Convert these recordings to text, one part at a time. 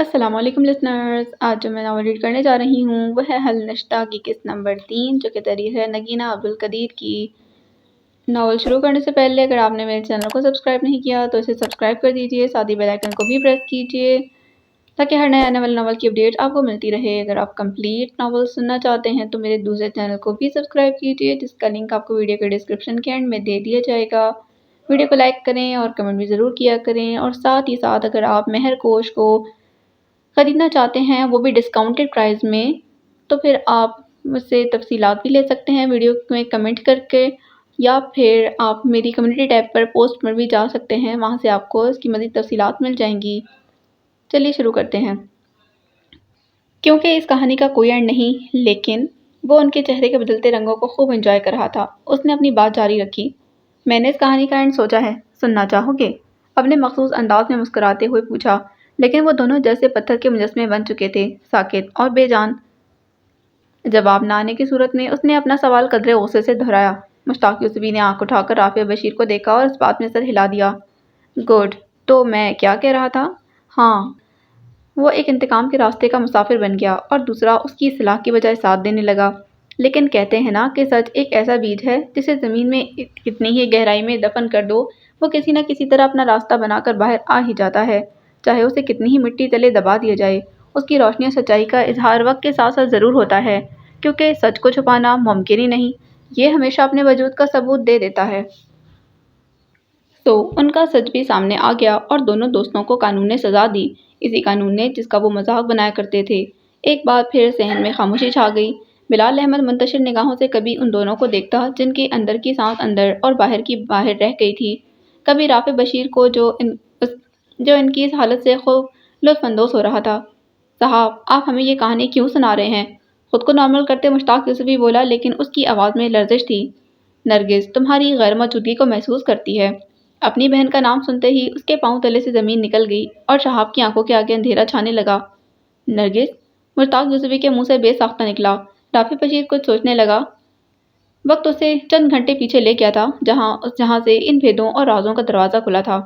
السلام علیکم لسنرز، آج جو میں ناول ریڈ کرنے جا رہی ہوں وہ ہے حل نشتہ کی قسط نمبر 3 جو کہ تحریر ہے نگینہ عبدالقدیر کی۔ ناول شروع کرنے سے پہلے اگر آپ نے میرے چینل کو سبسکرائب نہیں کیا تو اسے سبسکرائب کر دیجئے، ساتھ ہی بیل آئیکن کو بھی پریس کیجئے تاکہ ہر نئے آنے والے ناول کی اپڈیٹ آپ کو ملتی رہے۔ اگر آپ کمپلیٹ ناول سننا چاہتے ہیں تو میرے دوسرے چینل کو بھی سبسکرائب کیجئے جس کا لنک آپ کو ویڈیو کے ڈسکرپشن کے اینڈ میں دے دیا جائے گا۔ ویڈیو کو لائک کریں اور کمنٹ بھی ضرور کیا کریں، اور ساتھ ہی ساتھ اگر آپ مہر کوش کو خریدنا چاہتے ہیں وہ بھی ڈسکاؤنٹڈ پرائز میں، تو پھر آپ مجھ سے تفصیلات بھی لے سکتے ہیں ویڈیو میں کمنٹ کر کے، یا پھر آپ میری کمیونٹی ٹیب پر پوسٹ پر بھی جا سکتے ہیں، وہاں سے آپ کو اس کی مزید تفصیلات مل جائیں گی۔ چلیے شروع کرتے ہیں۔ کیونکہ اس کہانی کا کوئی اینڈ نہیں، لیکن وہ ان کے چہرے کے بدلتے رنگوں کو خوب انجوائے کر رہا تھا۔ اس نے اپنی بات جاری رکھی، میں نے اس کہانی کا اینڈ سوچا ہے، سننا چاہو گے؟ اپنے مخصوص انداز میں مسکراتے ہوئے پوچھا، لیکن وہ دونوں جیسے پتھر کے مجسمے بن چکے تھے، ساکت اور بے جان۔ جواب نہ آنے کی صورت میں اس نے اپنا سوال قدرے غصے سے دہرایا۔ مشتاق یوسفی نے آنکھ اٹھا کر رافع بشیر کو دیکھا اور اس بات میں سر ہلا دیا۔ گڈ، تو میں کیا کہہ رہا تھا؟ ہاں، وہ ایک انتقام کے راستے کا مسافر بن گیا اور دوسرا اس کی اصلاح کی بجائے ساتھ دینے لگا۔ لیکن کہتے ہیں نا کہ سچ ایک ایسا بیج ہے جسے زمین میں کتنی ہی گہرائی میں دفن کر دو، وہ کسی نہ کسی طرح اپنا راستہ بنا کر باہر آ ہی جاتا ہے، چاہے اسے کتنی ہی مٹی تلے دبا دیا جائے۔ اس کی روشنی اور سچائی کا اظہار وقت کے ساتھ ساتھ ضرور ہوتا ہے، کیونکہ سچ کو چھپانا ممکن ہی نہیں، یہ ہمیشہ اپنے وجود کا ثبوت دے دیتا ہے۔ تو ان کا سچ بھی سامنے آ گیا اور دونوں دوستوں کو قانون نے سزا دی، اسی قانون نے جس کا وہ مذاق بنایا کرتے تھے۔ ایک بار پھر صحن میں خاموشی چھا گئی۔ بلال احمد منتشر نگاہوں سے کبھی ان دونوں کو دیکھتا جن کی اندر کی سانس اندر اور باہر کی باہر رہ گئی تھی، کبھی رافع بشیر کو جو ان کی اس حالت سے خوب لطف اندوز ہو رہا تھا۔ صاحب، آپ ہمیں یہ کہانی کیوں سنا رہے ہیں؟ خود کو نارمل کرتے مشتاق یوسفی بولا، لیکن اس کی آواز میں لرزش تھی۔ نرگس تمہاری غیر موجودگی کو محسوس کرتی ہے۔ اپنی بہن کا نام سنتے ہی اس کے پاؤں تلے سے زمین نکل گئی اور شہاب کی آنکھوں کے آگے اندھیرا چھانے لگا۔ نرگس؟ مشتاق یوسفی کے منہ سے بے ساختہ نکلا۔ رافع بشیر کچھ سوچنے لگا۔ وقت اسے چند گھنٹے پیچھے لے گیا تھا، جہاں سے ان بھیدوں اور رازوں کا دروازہ کھلا تھا۔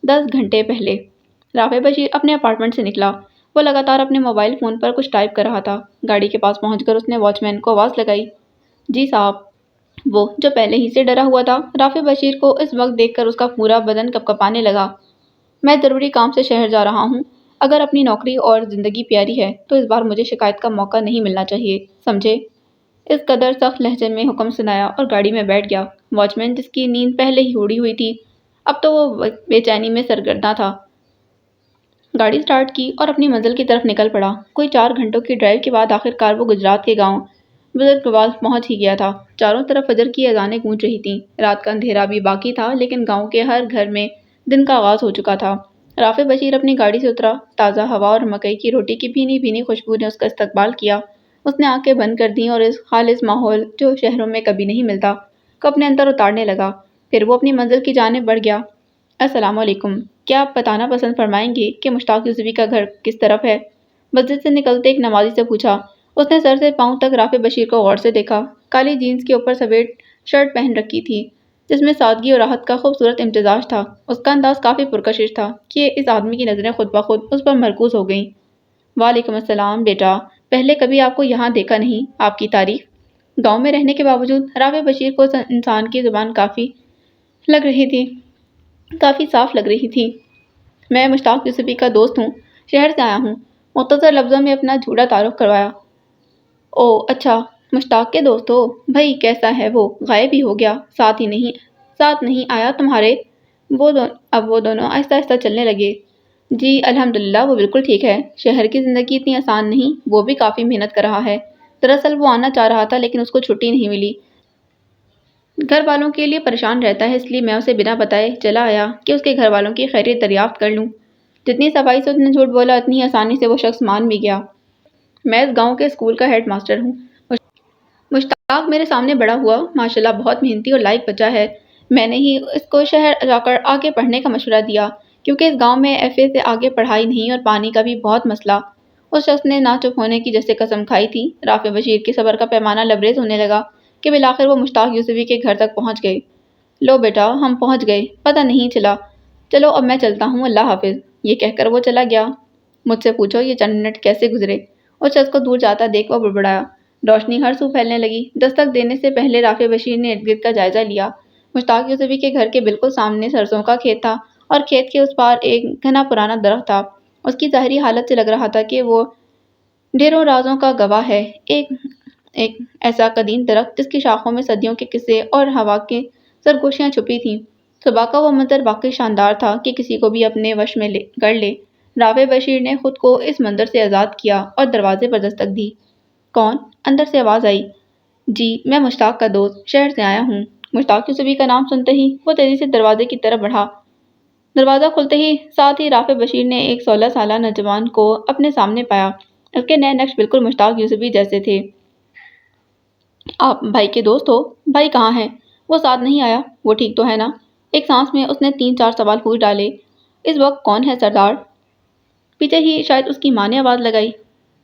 10 گھنٹے پہلے رافع بشیر اپنے اپارٹمنٹ سے نکلا۔ وہ لگاتار اپنے موبائل فون پر کچھ ٹائپ کر رہا تھا۔ گاڑی کے پاس پہنچ کر اس نے واچ مین کو آواز لگائی۔ جی صاحب۔ وہ جو پہلے ہی سے ڈرا ہوا تھا، رافع بشیر کو اس وقت دیکھ کر اس کا پورا بدن کپکپانے لگا۔ میں ضروری کام سے شہر جا رہا ہوں۔ اگر اپنی نوکری اور زندگی پیاری ہے تو اس بار مجھے شکایت کا موقع نہیں ملنا چاہیے، سمجھے؟ اس قدر سخت لہجے میں حکم سنایا اور گاڑی میں بیٹھ گیا۔ واچ مین، جس کی نیند پہلے ہی اڑی ہوئی تھی، اب تو وہ بے چینی میں سرگرداں تھا، گاڑی سٹارٹ کی اور اپنی منزل کی طرف نکل پڑا۔ کوئی 4 گھنٹوں کی ڈرائیو کے بعد آخر کار وہ گجرات کے گاؤں بزرگوال پہنچ ہی گیا تھا۔ چاروں طرف فجر کی اذانیں گونج رہی تھیں۔ رات کا اندھیرا بھی باقی تھا، لیکن گاؤں کے ہر گھر میں دن کا آغاز ہو چکا تھا۔ رافع بشیر اپنی گاڑی سے اترا۔ تازہ ہوا اور مکئی کی روٹی کی بھینی بھینی خوشبو نے اس کا استقبال کیا۔ اس نے آنکھیں بند کر دیں اور اس خالص ماحول جو شہروں میں کبھی نہیں ملتا کو اپنے اندر اتارنے لگا۔ پھر وہ اپنی منزل کی جانب بڑھ گیا۔ السلام علیکم، کیا آپ بتانا پسند فرمائیں گے کہ مشتاق یوسفی کا گھر کس طرف ہے؟ مسجد سے نکلتے ایک نمازی سے پوچھا۔ اس نے سر سے پاؤں تک رافع بشیر کو غور سے دیکھا۔ کالی جینس کے اوپر سفید شرٹ پہن رکھی تھی جس میں سادگی اور راحت کا خوبصورت امتزاج تھا۔ اس کا انداز کافی پرکشش تھا کہ اس آدمی کی نظریں خود بخود اس پر مرکوز ہو گئیں۔ وعلیکم السلام بیٹا، پہلے کبھی آپ کو یہاں دیکھا نہیں، آپ کی تعریف؟ گاؤں میں رہنے کے باوجود رافع بشیر کو انسان کی زبان کافی صاف لگ رہی تھی۔ میں مشتاق یوسفی کا دوست ہوں، شہر سے آیا ہوں، مختصر لفظوں میں اپنا جھوٹا تعارف کروایا۔ او اچھا، مشتاق کے دوست ہو؟ بھائی کیسا ہے وہ؟ غائب ہی ہو گیا، ساتھ نہیں آیا تمہارے؟ اب وہ دونوں آہستہ آہستہ چلنے لگے۔ جی الحمدللہ، وہ بالکل ٹھیک ہے۔ شہر کی زندگی اتنی آسان نہیں، وہ بھی کافی محنت کر رہا ہے۔ دراصل وہ آنا چاہ رہا تھا لیکن اس کو چھٹی نہیں ملی۔ گھر والوں کے لیے پریشان رہتا ہے، اس لیے میں اسے بنا بتائے چلا آیا کہ اس کے گھر والوں کی خیریت دریافت کر لوں۔ جتنی صفائی سے اس نے جھوٹ بولا اتنی آسانی سے وہ شخص مان بھی گیا۔ میں اس گاؤں کے اسکول کا ہیڈ ماسٹر ہوں۔ مشتاق میرے سامنے بڑا ہوا، ماشاءاللہ بہت محنتی اور لائق بچہ ہے۔ میں نے ہی اس کو شہر جا کر آگے پڑھنے کا مشورہ دیا، کیونکہ اس گاؤں میں ایف اے سے آگے پڑھائی نہیں اور پانی کا بھی بہت مسئلہ۔ اس شخص نے نہ چپ ہونے کی جیسے قسم کھائی تھی۔ رافع بشیر کے صبر کا پیمانہ لبریز ہونے لگا کہ بالآخر وہ مشتاق یوسفی کے گھر تک پہنچ گئے۔ لو بیٹا، ہم پہنچ گئے، پتہ نہیں چلا۔ چلو اب میں چلتا ہوں، اللہ حافظ۔ یہ کہہ کر وہ چلا گیا۔ مجھ سے پوچھو یہ چند منٹ کیسے گزرے۔ اس شخص کو دور جاتا دیکھ وہ بڑبڑایا۔ روشنی ہر سو پھیلنے لگی۔ دستک دینے سے پہلے رافع بشیر نے ارد گرد کا جائزہ لیا۔ مشتاق یوسفی کے گھر کے بالکل سامنے سرسوں کا کھیت تھا اور کھیت کے اس پار ایک گھنا پرانا درخت تھا۔ اس کی ظاہری حالت سے لگ رہا تھا کہ وہ ڈھیروں رازوں کا گواہ ہے۔ ایک ایسا قدیم درخت جس کی شاخوں میں صدیوں کے قصے اور ہوا کی سرگوشیاں چھپی تھیں۔ صبح کا وہ منظر واقعی شاندار تھا کہ کسی کو بھی اپنے وش میں کر لے۔ رافع بشیر نے خود کو اس منظر سے آزاد کیا اور دروازے پر دستک دی۔ کون؟ اندر سے آواز آئی۔ جی، میں مشتاق کا دوست، شہر سے آیا ہوں۔ مشتاق یوسفی کا نام سنتے ہی وہ تیزی سے دروازے کی طرف بڑھا۔ دروازہ کھلتے ہی ساتھ ہی رافع بشیر نے ایک 16 سالہ نوجوان کو اپنے سامنے پایا۔ اس کے نئے نقش بالکل مشتاق یوسفی جیسے تھے۔ آپ بھائی کے دوست ہو؟ بھائی کہاں ہے؟ وہ ساتھ نہیں آیا؟ وہ ٹھیک تو ہے نا؟ ایک سانس میں اس نے 3-4 سوال پوچھ ڈالے۔ اس وقت کون ہے سردار؟ پیچھے ہی شاید اس کی ماں نے آواز لگائی۔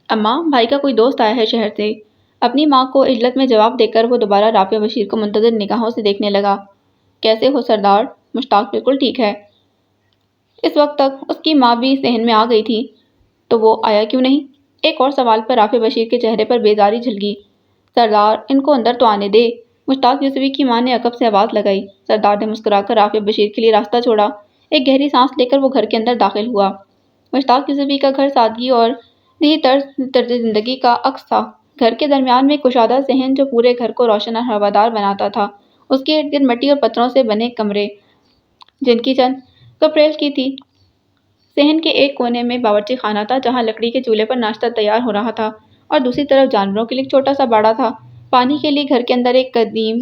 اماں، بھائی کا کوئی دوست آیا ہے شہر سے۔ اپنی ماں کو عجلت میں جواب دے کر وہ دوبارہ رافع بشیر کو منتظر نگاہوں سے دیکھنے لگا۔ کیسے ہو سردار؟ مشتاق بالکل ٹھیک ہے۔ اس وقت تک اس کی ماں بھی ذہن میں آ گئی تھی۔ تو وہ آیا کیوں نہیں؟ ایک اور سوال پر رافع بشیر کے چہرے پر بیزاری جھلکی۔ سردار، ان کو اندر تو آنے دے۔ مشتاق یوسفی کی ماں نے عقب سے آواز لگائی۔ سردار نے مسکرا کر رافع بشیر کے لیے راستہ چھوڑا۔ ایک گہری سانس لے کر وہ گھر کے اندر داخل ہوا۔ مشتاق یوسفی کا گھر سادگی اور نئی طرز زندگی کا عکس تھا۔ گھر کے درمیان میں کشادہ صحن جو پورے گھر کو روشن اور ہوادار بناتا تھا۔ اس کے ارد گرد مٹی اور پتھروں سے بنے کمرے جن کی چھت کپریل کی تھی۔ صحن کے ایک کونے میں باورچی خانہ تھا جہاں لکڑی کے چولہے پر ناشتہ تیار ہو رہا تھا اور دوسری طرف جانوروں کے لیے ایک چھوٹا سا باڑا تھا۔ پانی کے لیے گھر کے اندر ایک قدیم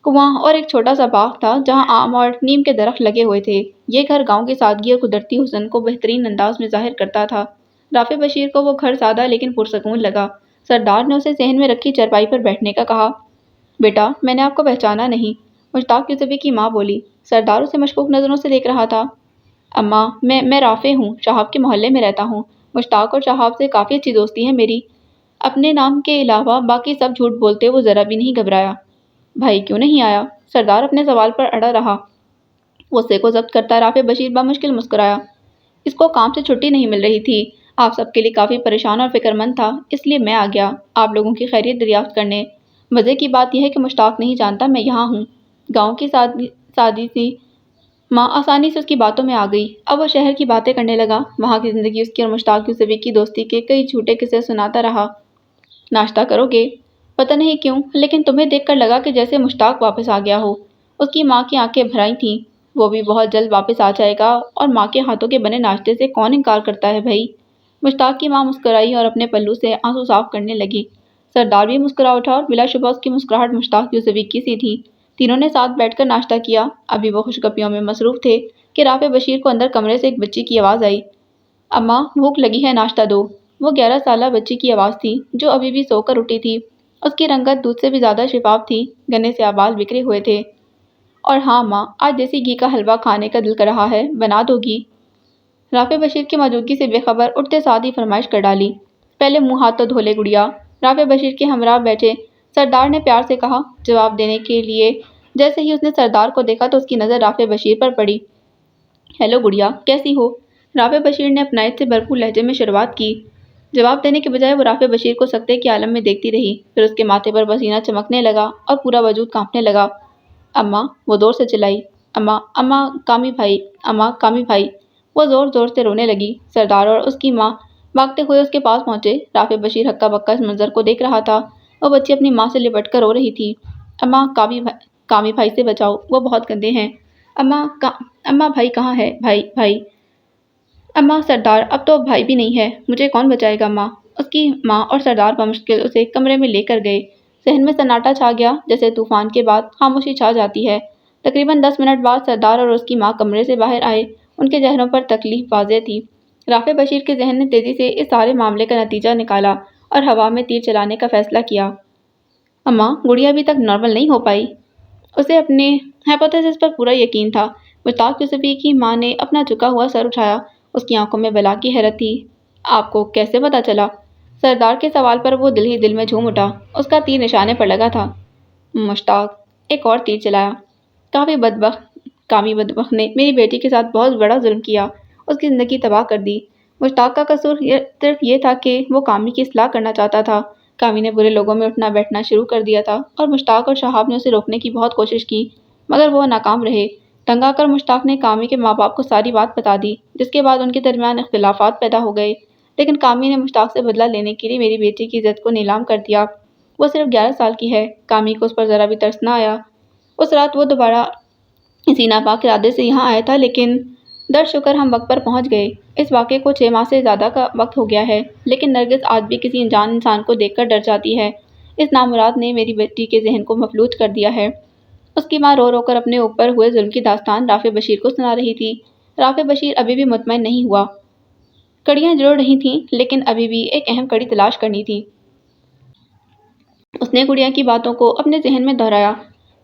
کنواں اور ایک چھوٹا سا باغ تھا جہاں آم اور نیم کے درخت لگے ہوئے تھے۔ یہ گھر گاؤں کی سادگی اور قدرتی حسن کو بہترین انداز میں ظاہر کرتا تھا۔ رافع بشیر کو وہ گھر سادہ لیکن پرسکون لگا۔ سردار نے اسے صحن میں رکھی چارپائی پر بیٹھنے کا کہا۔ بیٹا، میں نے آپ کو پہچانا نہیں، مشتاق یوسفی کی ماں بولی۔ سردار اسے مشکوک نظروں سے دیکھ رہا تھا۔ اماں، میں رافع ہوں، شہاب کے محلے میں رہتا ہوں۔ مشتاق اور شہاب سے کافی اچھی دوستی ہے میری۔ اپنے نام کے علاوہ باقی سب جھوٹ بولتے وہ ذرا بھی نہیں گھبرایا۔ بھائی کیوں نہیں آیا؟ سردار اپنے سوال پر اڑا رہا۔ غصے کو ضبط کرتا رافع بشیر بامشکل مسکرایا۔ اس کو کام سے چھٹی نہیں مل رہی تھی۔ آپ سب کے لیے کافی پریشان اور فکر مند تھا، اس لیے میں آ گیا آپ لوگوں کی خیریت دریافت کرنے۔ مزے کی بات یہ ہے کہ مشتاق نہیں جانتا میں یہاں ہوں۔ گاؤں کی سادی سی ماں آسانی سے اس کی باتوں میں آ گئی۔ اب وہ شہر کی باتیں کرنے لگا۔ وہاں کی زندگی اس کی اور مشتاق یوسفی کی دوستی کے کئی جھوٹے قصے سناتا رہا۔ ناشتہ کرو گے؟ پتہ نہیں کیوں لیکن تمہیں دیکھ کر لگا کہ جیسے مشتاق واپس آ گیا ہو۔ اس کی ماں کی آنکھیں بھر آئی تھیں۔ وہ بھی بہت جلد واپس آ جائے گا اور ماں کے ہاتھوں کے بنے ناشتے سے کون انکار کرتا ہے بھائی؟ مشتاق کی ماں مسکرائی اور اپنے پلو سے آنسو صاف کرنے لگی۔ سردار بھی مسکرا اٹھا اور بلا شبہ اس کی مسکراہٹ مشتاق یوسفی کی سی تھی۔ تینوں نے ساتھ بیٹھ کر ناشتہ کیا۔ ابھی وہ خوش گپیوں میں مصروف تھے کہ رافع بشیر کو اندر کمرے سے ایک بچی کی آواز آئی۔ اماں، بھوک لگی ہے، ناشتہ دو۔ وہ 11 سالہ بچی کی آواز تھی جو ابھی بھی سو کر اٹھی تھی۔ اس کی رنگت دودھ سے بھی زیادہ شفاف تھی، گنے سے بال بکھرے ہوئے تھے۔ اور ہاں ماں، آج دیسی گھی کا حلوہ کھانے کا دل کر رہا ہے، بنا دو گی؟ رافع بشیر کی موجودگی سے بے خبر اٹھتے ساتھ ہی فرمائش کر ڈالی۔ پہلے منہ ہاتھ تو دھو لے گڑیا۔ رافع بشیر کے ہمراہ بیٹھے سردار نے پیار سے کہا۔ جواب دینے کے لیے جیسے ہی اس نے سردار کو دیکھا تو اس کی نظر رافع بشیر پر پڑی۔ ہیلو گڑیا، کیسی ہو؟ رافع بشیر نے اپنائیت سے بھرپور لہجے میں شروعات کی۔ جواب دینے کے بجائے وہ رافع بشیر کو سکتے کے عالم میں دیکھتی رہی۔ پھر اس کے ماتھے پر پسینہ چمکنے لگا اور پورا وجود کانپنے لگا۔ اماں، وہ زور سے چلائی۔ اماں، اماں کامی بھائی، اماں کامی بھائی۔ وہ زور زور سے رونے لگی۔ سردار اور اس کی ماں بھاگتے ہوئے اس کے پاس پہنچے۔ رافع بشیر ہکا بکا اس منظر کو دیکھ رہا تھا۔ وہ بچی اپنی ماں سے لپٹ کر رو رہی تھی۔ اماں، کامی بھائی سے بچاؤ، وہ بہت گندے ہیں۔ اماں بھائی کہاں ہے؟ بھائی۔ اماں، سردار اب تو بھائی بھی نہیں ہے، مجھے کون بچائے گا ماں؟ اس کی ماں اور سردار بمشکل اسے کمرے میں لے کر گئے۔ صحن میں سناٹا چھا گیا، جیسے طوفان کے بعد خاموشی چھا جاتی ہے۔ تقریباً 10 منٹ بعد سردار اور اس کی ماں کمرے سے باہر آئے۔ ان کے چہروں پر تکلیف واضح تھی۔ رافع بشیر کے ذہن نے تیزی سے اس سارے معاملے کا نتیجہ نکالا اور ہوا میں تیر چلانے کا فیصلہ کیا۔ اماں، گڑیا ابھی تک نارمل نہیں ہو پائی؟ اسے اپنے ہائپوتھیسس پر پورا یقین تھا۔ مشتاق یوسفی کی ماں نے اپنا جھکا ہوا سر اٹھایا۔ اس کی آنکھوں میں بلا کی حیرت تھی۔ آپ کو کیسے پتہ چلا؟ سردار کے سوال پر وہ دل ہی دل میں جھوم اٹھا۔ اس کا تیر نشانے پر لگا تھا۔ مشتاق ایک اور تیر چلایا۔ کامی بدبخت نے میری بیٹی کے ساتھ بہت بڑا ظلم کیا، اس کی زندگی تباہ کر دی۔ مشتاق کا قصور صرف یہ تھا کہ وہ کامی کی اصلاح کرنا چاہتا تھا۔ کامی نے برے لوگوں میں اٹھنا بیٹھنا شروع کر دیا تھا اور مشتاق اور شہاب نے اسے روکنے کی بہت کوشش کی مگر وہ ناکام رہے۔ تنگ آ کر مشتاق نے کامی کے ماں باپ کو ساری بات بتا دی، جس کے بعد ان کے درمیان اختلافات پیدا ہو گئے۔ لیکن کامی نے مشتاق سے بدلہ لینے کے لیے میری بیٹی کی عزت کو نیلام کر دیا۔ وہ صرف 11 سال کی ہے۔ کامی کو اس پر ذرا بھی ترس نہ آیا۔ اس رات وہ دوبارہ اسی ناپاک ارادے سے یہاں آیا تھا، لیکن در شکر ہم وقت پر پہنچ گئے۔ اس واقعے کو 6 ماہ سے زیادہ کا وقت ہو گیا ہے، لیکن نرگس آج بھی کسی انجان انسان کو دیکھ کر ڈر جاتی ہے۔ اس نامراد نے میری بیٹی کے ذہن کو مفلوج کر دیا ہے۔ اس کی ماں رو رو کر اپنے اوپر ہوئے ظلم کی داستان رافع بشیر کو سنا رہی تھی۔ رافع بشیر ابھی بھی مطمئن نہیں ہوا۔ کڑیاں جڑ رہی تھیں، لیکن ابھی بھی ایک اہم کڑی تلاش کرنی تھی۔ اس نے گڑیا کی باتوں کو اپنے ذہن میں دہرایا۔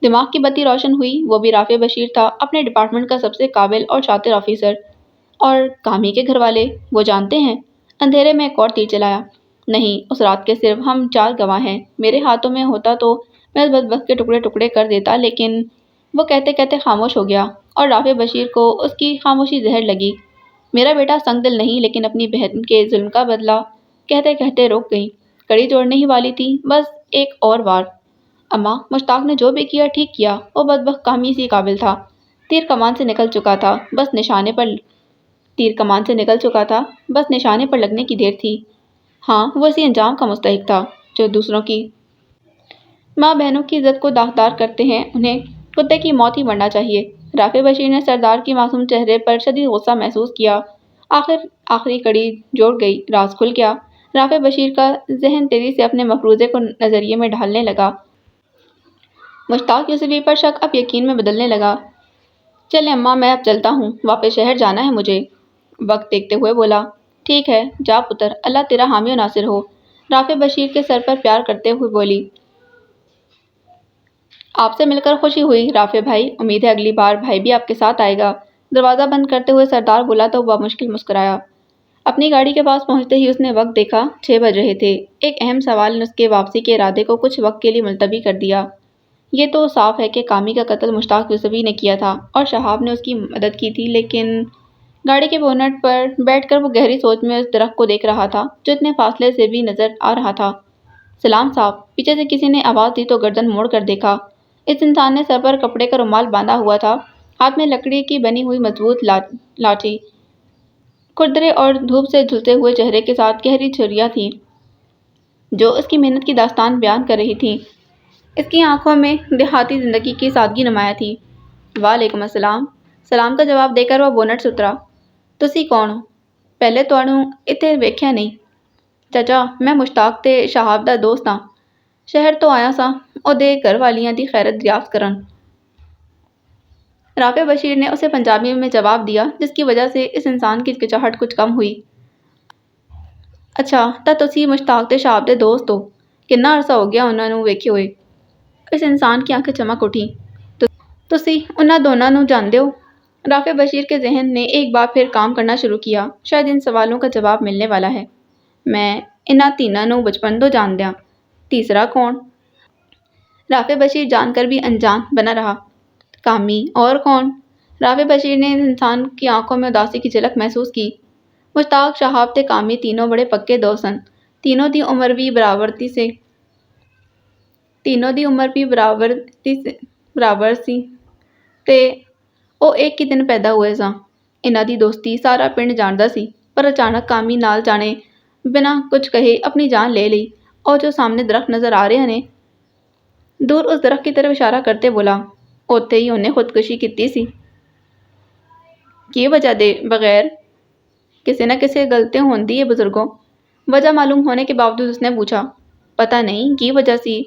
دماغ کی بتی روشن ہوئی۔ وہ بھی رافع بشیر تھا، اپنے ڈپارٹمنٹ کا سب سے قابل اور شاطر آفیسر۔ اور کامی کے گھر والے، وہ جانتے ہیں؟ اندھیرے میں ایک اور تیر چلایا۔ نہیں، اس رات کے صرف ہم 4 گواہ ہیں۔ میرے ہاتھوں میں ہوتا تو میں اس بدبخت کے ٹکڑے ٹکڑے کر دیتا، لیکن وہ کہتے کہتے خاموش ہو گیا اور رافع بشیر کو اس کی خاموشی زہر لگی۔ میرا بیٹا سنگ دل نہیں، لیکن اپنی بہن کے ظلم کا بدلہ کہتے کہتے رک گئی۔ کڑی جوڑنے ہی والی تھی، بس ایک اور وار۔ اماں، مشتاق نے جو بھی کیا ٹھیک کیا۔ وہ بدبخت کامی اسی قابل تھا۔ تیر کمان سے نکل چکا تھا، بس نشانے پر لگنے کی دیر تھی۔ ہاں، وہ اسی انجام کا مستحق تھا جو دوسروں کی ماں بہنوں کی عزت کو داغدار کرتے ہیں۔ انہیں کتے کی موت ہی مرنا چاہیے۔ رافع بشیر نے سردار کی معصوم چہرے پر شدید غصہ محسوس کیا۔ آخری کڑی جوڑ گئی، راز کھل گیا۔ رافع بشیر کا ذہن تیزی سے اپنے مفروضے کو نظریے میں ڈھالنے لگا۔ مشتاق یوسفی پر شک اب یقین میں بدلنے لگا۔ چلیں اماں، میں اب چلتا ہوں، واپس شہر جانا ہے مجھے۔ وقت دیکھتے ہوئے بولا۔ ٹھیک ہے، جا پتر، اللہ تیرا حامی و ناصر ہو۔ رافع بشیر کے سر پر پیار کرتے ہوئے بولی۔ آپ سے مل کر خوشی ہوئی رافع بھائی، امید ہے اگلی بار بھائی بھی آپ کے ساتھ آئے گا۔ دروازہ بند کرتے ہوئے سردار بولا تو وہ مشکل مسکرایا۔ اپنی گاڑی کے پاس پہنچتے ہی اس نے وقت دیکھا، 6 بج رہے تھے۔ ایک اہم سوال نے اس کے واپسی کے ارادے کو کچھ وقت کے لیے ملتوی کر دیا۔ یہ تو صاف ہے کہ کامی کا قتل مشتاق یوسفی نے کیا تھا اور شہاب نے اس کی مدد کی تھی، لیکن گاڑی کے بونٹ پر بیٹھ کر وہ گہری سوچ میں اس درخت کو دیکھ رہا تھا جو اتنے فاصلے سے بھی نظر آ رہا تھا۔ سلام صاحب، پیچھے سے کسی نے آواز دی تو گردن موڑ کر دیکھا۔ اس انسان نے سر پر کپڑے کا رومال باندھا ہوا تھا، ہاتھ میں لکڑی کی بنی ہوئی مضبوط لاٹھی، کھردرے اور دھوپ سے جھلسے ہوئے چہرے کے ساتھ گہری جھریاں تھیں جو اس کی محنت کی داستان بیان کر رہی تھیں۔ اس کی آنکھوں میں دیہاتی زندگی کی سادگی نمایاں تھی۔ وعلیکم السلام۔ سلام کا جواب دے کر وہ بونٹ سے اترا۔ تسی کون ہو؟ پہلے تہانوں اتنے ویکھیا نہیں۔ چچا، میں مشتاق تے شہاب دا دوست ہاں۔ شہر تو آیا ساں اودے گھر والیاں دی خیرت دریافت کرن۔ رافع بشیر نے اسے پنجابی میں جواب دیا، جس کی وجہ سے اس انسان کی ہچکچاہٹ کچھ کم ہوئی۔ اچھا، تا تسی مشتاق تے شہاب دے دوست ہو؟ کنا عرصہ ہو گیا انہاں نوں ویکھے ہوئے؟ اس انسان کی آنکھیں چمک اٹھیں۔ تسی انہاں دوناں نوں جاندے ہو؟ رافع بشیر کے ذہن نے ایک بار پھر کام کرنا شروع کیا۔ شاید ان سوالوں کا جواب ملنے والا ہے۔ میں انہاں تیناں نوں بچپن تو جاندیاں۔ تیسرا کون؟ رافع بشیر جان کر بھی انجان بنا رہا۔ کامی، اور کون؟ رافع بشیر نے اس انسان کی آنکھوں میں اداسی کی جھلک محسوس کی۔ مشتاق، شہاب تے کامی تینوں بڑے پکے دوست سن۔ تینوں دی عمر بھی برابر سی تے او ایک ہی دن پیدا ہوئے ساں۔ انہاں دی دوستی سارا پنڈ جاندا سی، پر اچانک کامی نال جانے بنا کچھ کہے اپنی جان لے لئی۔ اور جو سامنے درخت نظر آ رہے نے، دور اس درخت کی طرف اشارہ کرتے بولا، اوتھے ہی انہیں خودکشی کیتی سی۔ کی وجہ دے بغیر؟ کسے نہ کسے غلطی ہوندی ہے بزرگوں۔ وجہ معلوم ہونے کے باوجود اس نے پوچھا، پتہ نہیں کی وجہ سی۔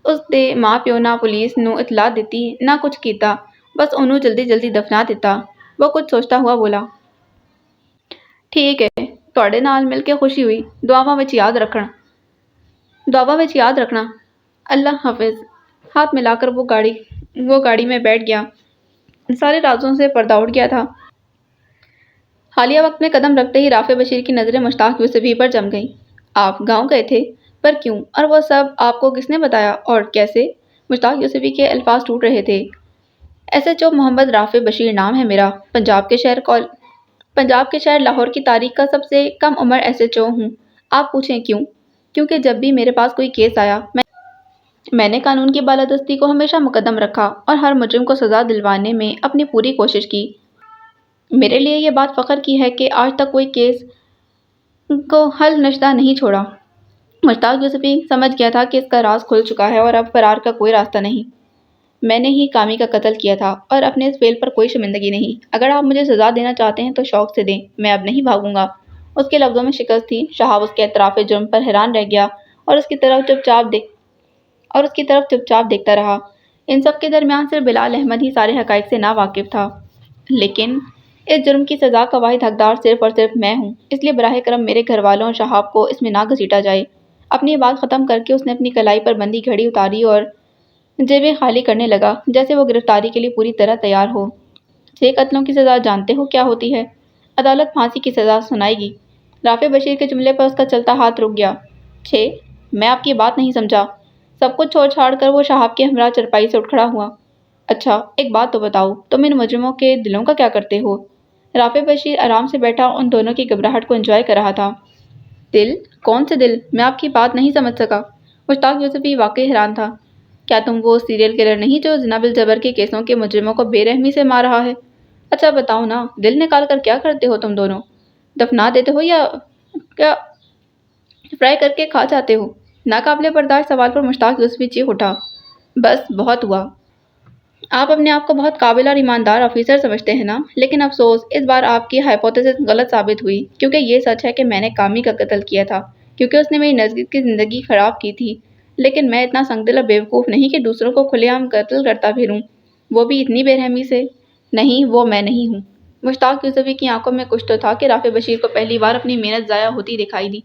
اس دے ماں پیو نہ پولیس نوں اطلاع دتی نہ کچھ کیتا، بس انہوں جلدی جلدی دفنا دیتا۔ وہ کچھ سوچتا ہوا بولا۔ ٹھیک ہے، تہاڈے نال مل کے خوشی ہوئی۔ دعاواں وچ یاد رکھنا۔ اللہ حافظ۔ ہاتھ ملا کر وہ گاڑی میں بیٹھ گیا۔ سارے رازوں سے پردہ اٹھ گیا تھا۔ حالیہ وقت میں قدم رکھتے ہی رافع بشیر کی نظریں مشتاق یوسفی پر جم گئیں۔ آپ گاؤں گئے تھے؟ پر کیوں؟ اور وہ سب آپ کو کس نے بتایا اور کیسے؟ مشتاق یوسفی کے الفاظ ٹوٹ رہے تھے۔ ایس ایچ او محمد رافع بشیر نام ہے میرا، پنجاب کے شہر پنجاب کے شہر لاہور کی تاریخ کا سب سے کم عمر SHO ہوں۔ آپ پوچھیں کیوں؟ کیونکہ جب بھی میرے پاس کوئی کیس آیا میں نے قانون کی بالادستی کو ہمیشہ مقدم رکھا اور ہر مجرم کو سزا دلوانے میں اپنی پوری کوشش کی۔ میرے لیے یہ بات فخر کی ہے کہ آج تک کوئی کیس کو حل نشدہ نہیں چھوڑا۔ مشتاق یوسفی سمجھ گیا تھا کہ اس کا راز کھل چکا ہے اور اب فرار کا کوئی راستہ نہیں۔ میں نے ہی کامی کا قتل کیا تھا اور اپنے اس فعل پر کوئی شرمندگی نہیں۔ اگر آپ مجھے سزا دینا چاہتے ہیں تو شوق سے دیں، میں اب نہیں بھاگوں گا۔ اس کے لفظوں میں شکست تھی۔ شہاب اس کے اعتراف جرم پر حیران رہ گیا اور اس کی طرف چپ چاپ دیکھتا رہا۔ ان سب کے درمیان صرف بلال احمد ہی سارے حقائق سے ناواقف تھا۔ لیکن اس جرم کی سزا کا واحد حقدار صرف اور صرف میں ہوں، اس لیے براہ کرم میرے گھر والوں اور شہاب کو اس میں نہ گھسیٹا جائے۔ اپنی بات ختم کر کے اس نے اپنی کلائی پر بندھی گھڑی اتاری اور جیبیں خالی کرنے لگا جیسے وہ گرفتاری کے لیے پوری طرح تیار ہو۔ 6 قتلوں کی سزا جانتے ہو کیا ہوتی ہے؟ عدالت پھانسی کی سزا سنائے گی۔ رافع بشیر کے جملے پر اس کا چلتا ہاتھ رک گیا۔ 6؟ میں آپ کی بات نہیں سمجھا۔ سب کچھ چھوڑ چھاڑ کر وہ شہاب کے ہمراہ چرپائی سے اٹھ کھڑا ہوا۔ اچھا ایک بات تو بتاؤ، تم ان مجرموں کے دلوں کا کیا کرتے ہو؟ رافع بشیر آرام سے بیٹھا ان دونوں کی گھبراہٹ کو انجوائے کر رہا تھا۔ دل؟ کون سے دل؟ میں آپ کی بات نہیں سمجھ سکا۔ مشتاق یوسفی واقعی حیران تھا۔ کیا تم وہ سیریل کلر نہیں جو زنا بالجبر کے کیسوں کے مجرموں کو بے رحمی سے مار رہا ہے؟ اچھا بتاؤ نا، دل نکال کر کیا کرتے ہو تم دونوں؟ دفنا دیتے ہو یا کیا فرائی کر کے کھا جاتے ہو؟ ناقابل برداشت سوال پر مشتاق یوسفی چیخ اٹھا۔ بس بہت ہوا۔ آپ اپنے آپ کو بہت قابل اور ایماندار آفیسر سمجھتے ہیں نا، لیکن افسوس اس بار آپ کی ہائپوتھیسس غلط ثابت ہوئی، کیونکہ یہ سچ ہے کہ میں نے کامی کا قتل کیا تھا کیونکہ اس نے میری نزدیک کی زندگی خراب کی تھی، لیکن میں اتنا سنگ دل اور بیوقوف نہیں کہ دوسروں کو کھلے عام قتل کرتا پھروں، وہ بھی اتنی بے رحمی سے۔ نہیں، وہ میں نہیں ہوں۔ مشتاق یوسفی کی آنکھوں میں کچھ تو تھا کہ رافع بشیر کو پہلی بار اپنی محنت ضائع ہوتی دکھائی دی۔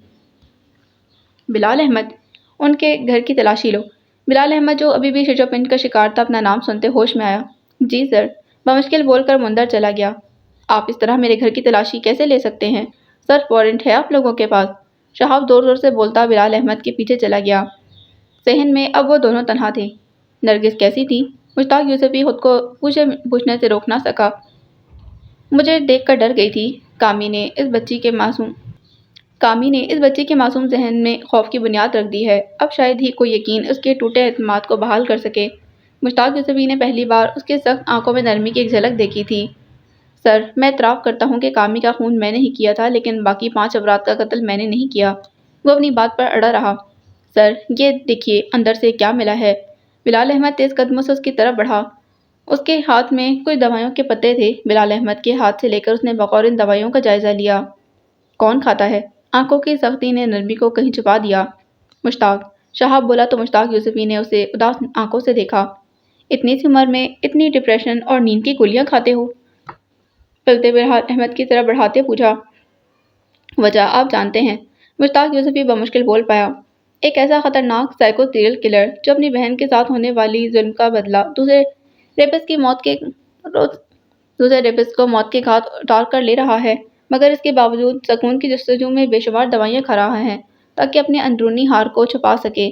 بلال احمد، ان کے گھر کی تلاشی لو۔ بلال احمد جو ابھی بھی شش و پنج کا شکار تھا اپنا نام سنتے ہوش میں آیا۔ جی سر، بمشکل بول کر مندر چلا گیا۔ آپ اس طرح میرے گھر کی تلاشی کیسے لے سکتے ہیں؟ سرچ وارنٹ ہے آپ لوگوں کے پاس؟ شہاب زور زور سے بولتا بلال احمد کے پیچھے چلا گیا۔ صحن میں اب وہ دونوں تنہا تھے۔ نرگس کیسی تھی؟ مشتاق یوسفی خود کو پوچھنے سے روک نہ سکا۔ مجھے دیکھ کر ڈر گئی تھی۔ کامی نے اس بچی کے معصوم ذہن میں خوف کی بنیاد رکھ دی ہے۔ اب شاید ہی کوئی یقین اس کے ٹوٹے اعتماد کو بحال کر سکے۔ مشتاق یوسفی نے پہلی بار اس کے سخت آنکھوں میں نرمی کی ایک جھلک دیکھی تھی۔ سر، میں اعتراف کرتا ہوں کہ کامی کا خون میں نے ہی کیا تھا، لیکن باقی 5 افراد کا قتل میں نے نہیں کیا۔ وہ اپنی بات پر اڑا رہا۔ سر، یہ دیکھیے اندر سے کیا ملا ہے۔ بلال احمد تیز قدموں سے اس کی طرف بڑھا۔ اس کے ہاتھ میں کچھ دوائیوں کے پتے تھے۔ بلال احمد کے ہاتھ سے لے کر اس نے بغور ان دوائیوں کا جائزہ لیا۔ کون کھاتا ہے؟ آنکھوں کی سختی نے نرمی کو کہیں چھپا دیا۔ مشتاق، شہاب بولا تو مشتاق یوسفی نے اسے اداس آنکھوں سے دیکھا۔ اتنی سی عمر میں اتنی ڈپریشن اور نیند کی گولیاں کھاتے ہو؟ پلتے بلال احمد کی طرف بڑھاتے پوچھا۔ وجہ آپ جانتے ہیں، مشتاق یوسفی بمشکل بول پایا۔ ایک ایسا خطرناک سائیکو سیریل کلر جو اپنی بہن کے ساتھ ہونے والی ظلم کا بدلہ دوسرے ریپسٹ کو موت کے گھاٹ اتار کر لے رہا ہے، مگر اس کے باوجود سکون کی جستجو میں بے شمار دوائیاں کھا رہا ہے تاکہ اپنے اندرونی ہار کو چھپا سکے۔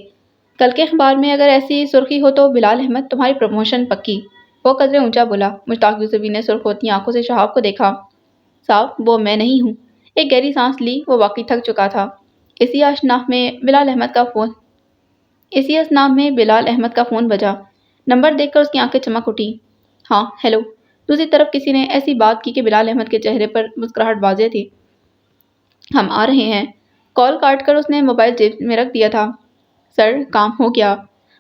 کل کے اخبار میں اگر ایسی سرخی ہو تو بلال احمد تمہاری پروموشن پکی۔ وہ قدرے اونچا بولا۔ مشتاق یوسفی نے سرخ ہوتی آنکھوں سے شہاب کو دیکھا۔ صاحب، وہ میں نہیں ہوں۔ ایک گہری سانس لی، وہ واقعی تھک چکا تھا۔ اسی اسنا میں بلال احمد کا فون بجا۔ نمبر دیکھ کر اس کی آنکھیں چمک اٹھی۔ ہاں، ہیلو۔ دوسری طرف کسی نے ایسی بات کی کہ بلال احمد کے چہرے پر مسکراہٹ واضح تھی۔ ہم آ رہے ہیں۔ کال کاٹ کر اس نے موبائل جیب میں رکھ دیا تھا۔ سر، کام ہو گیا؟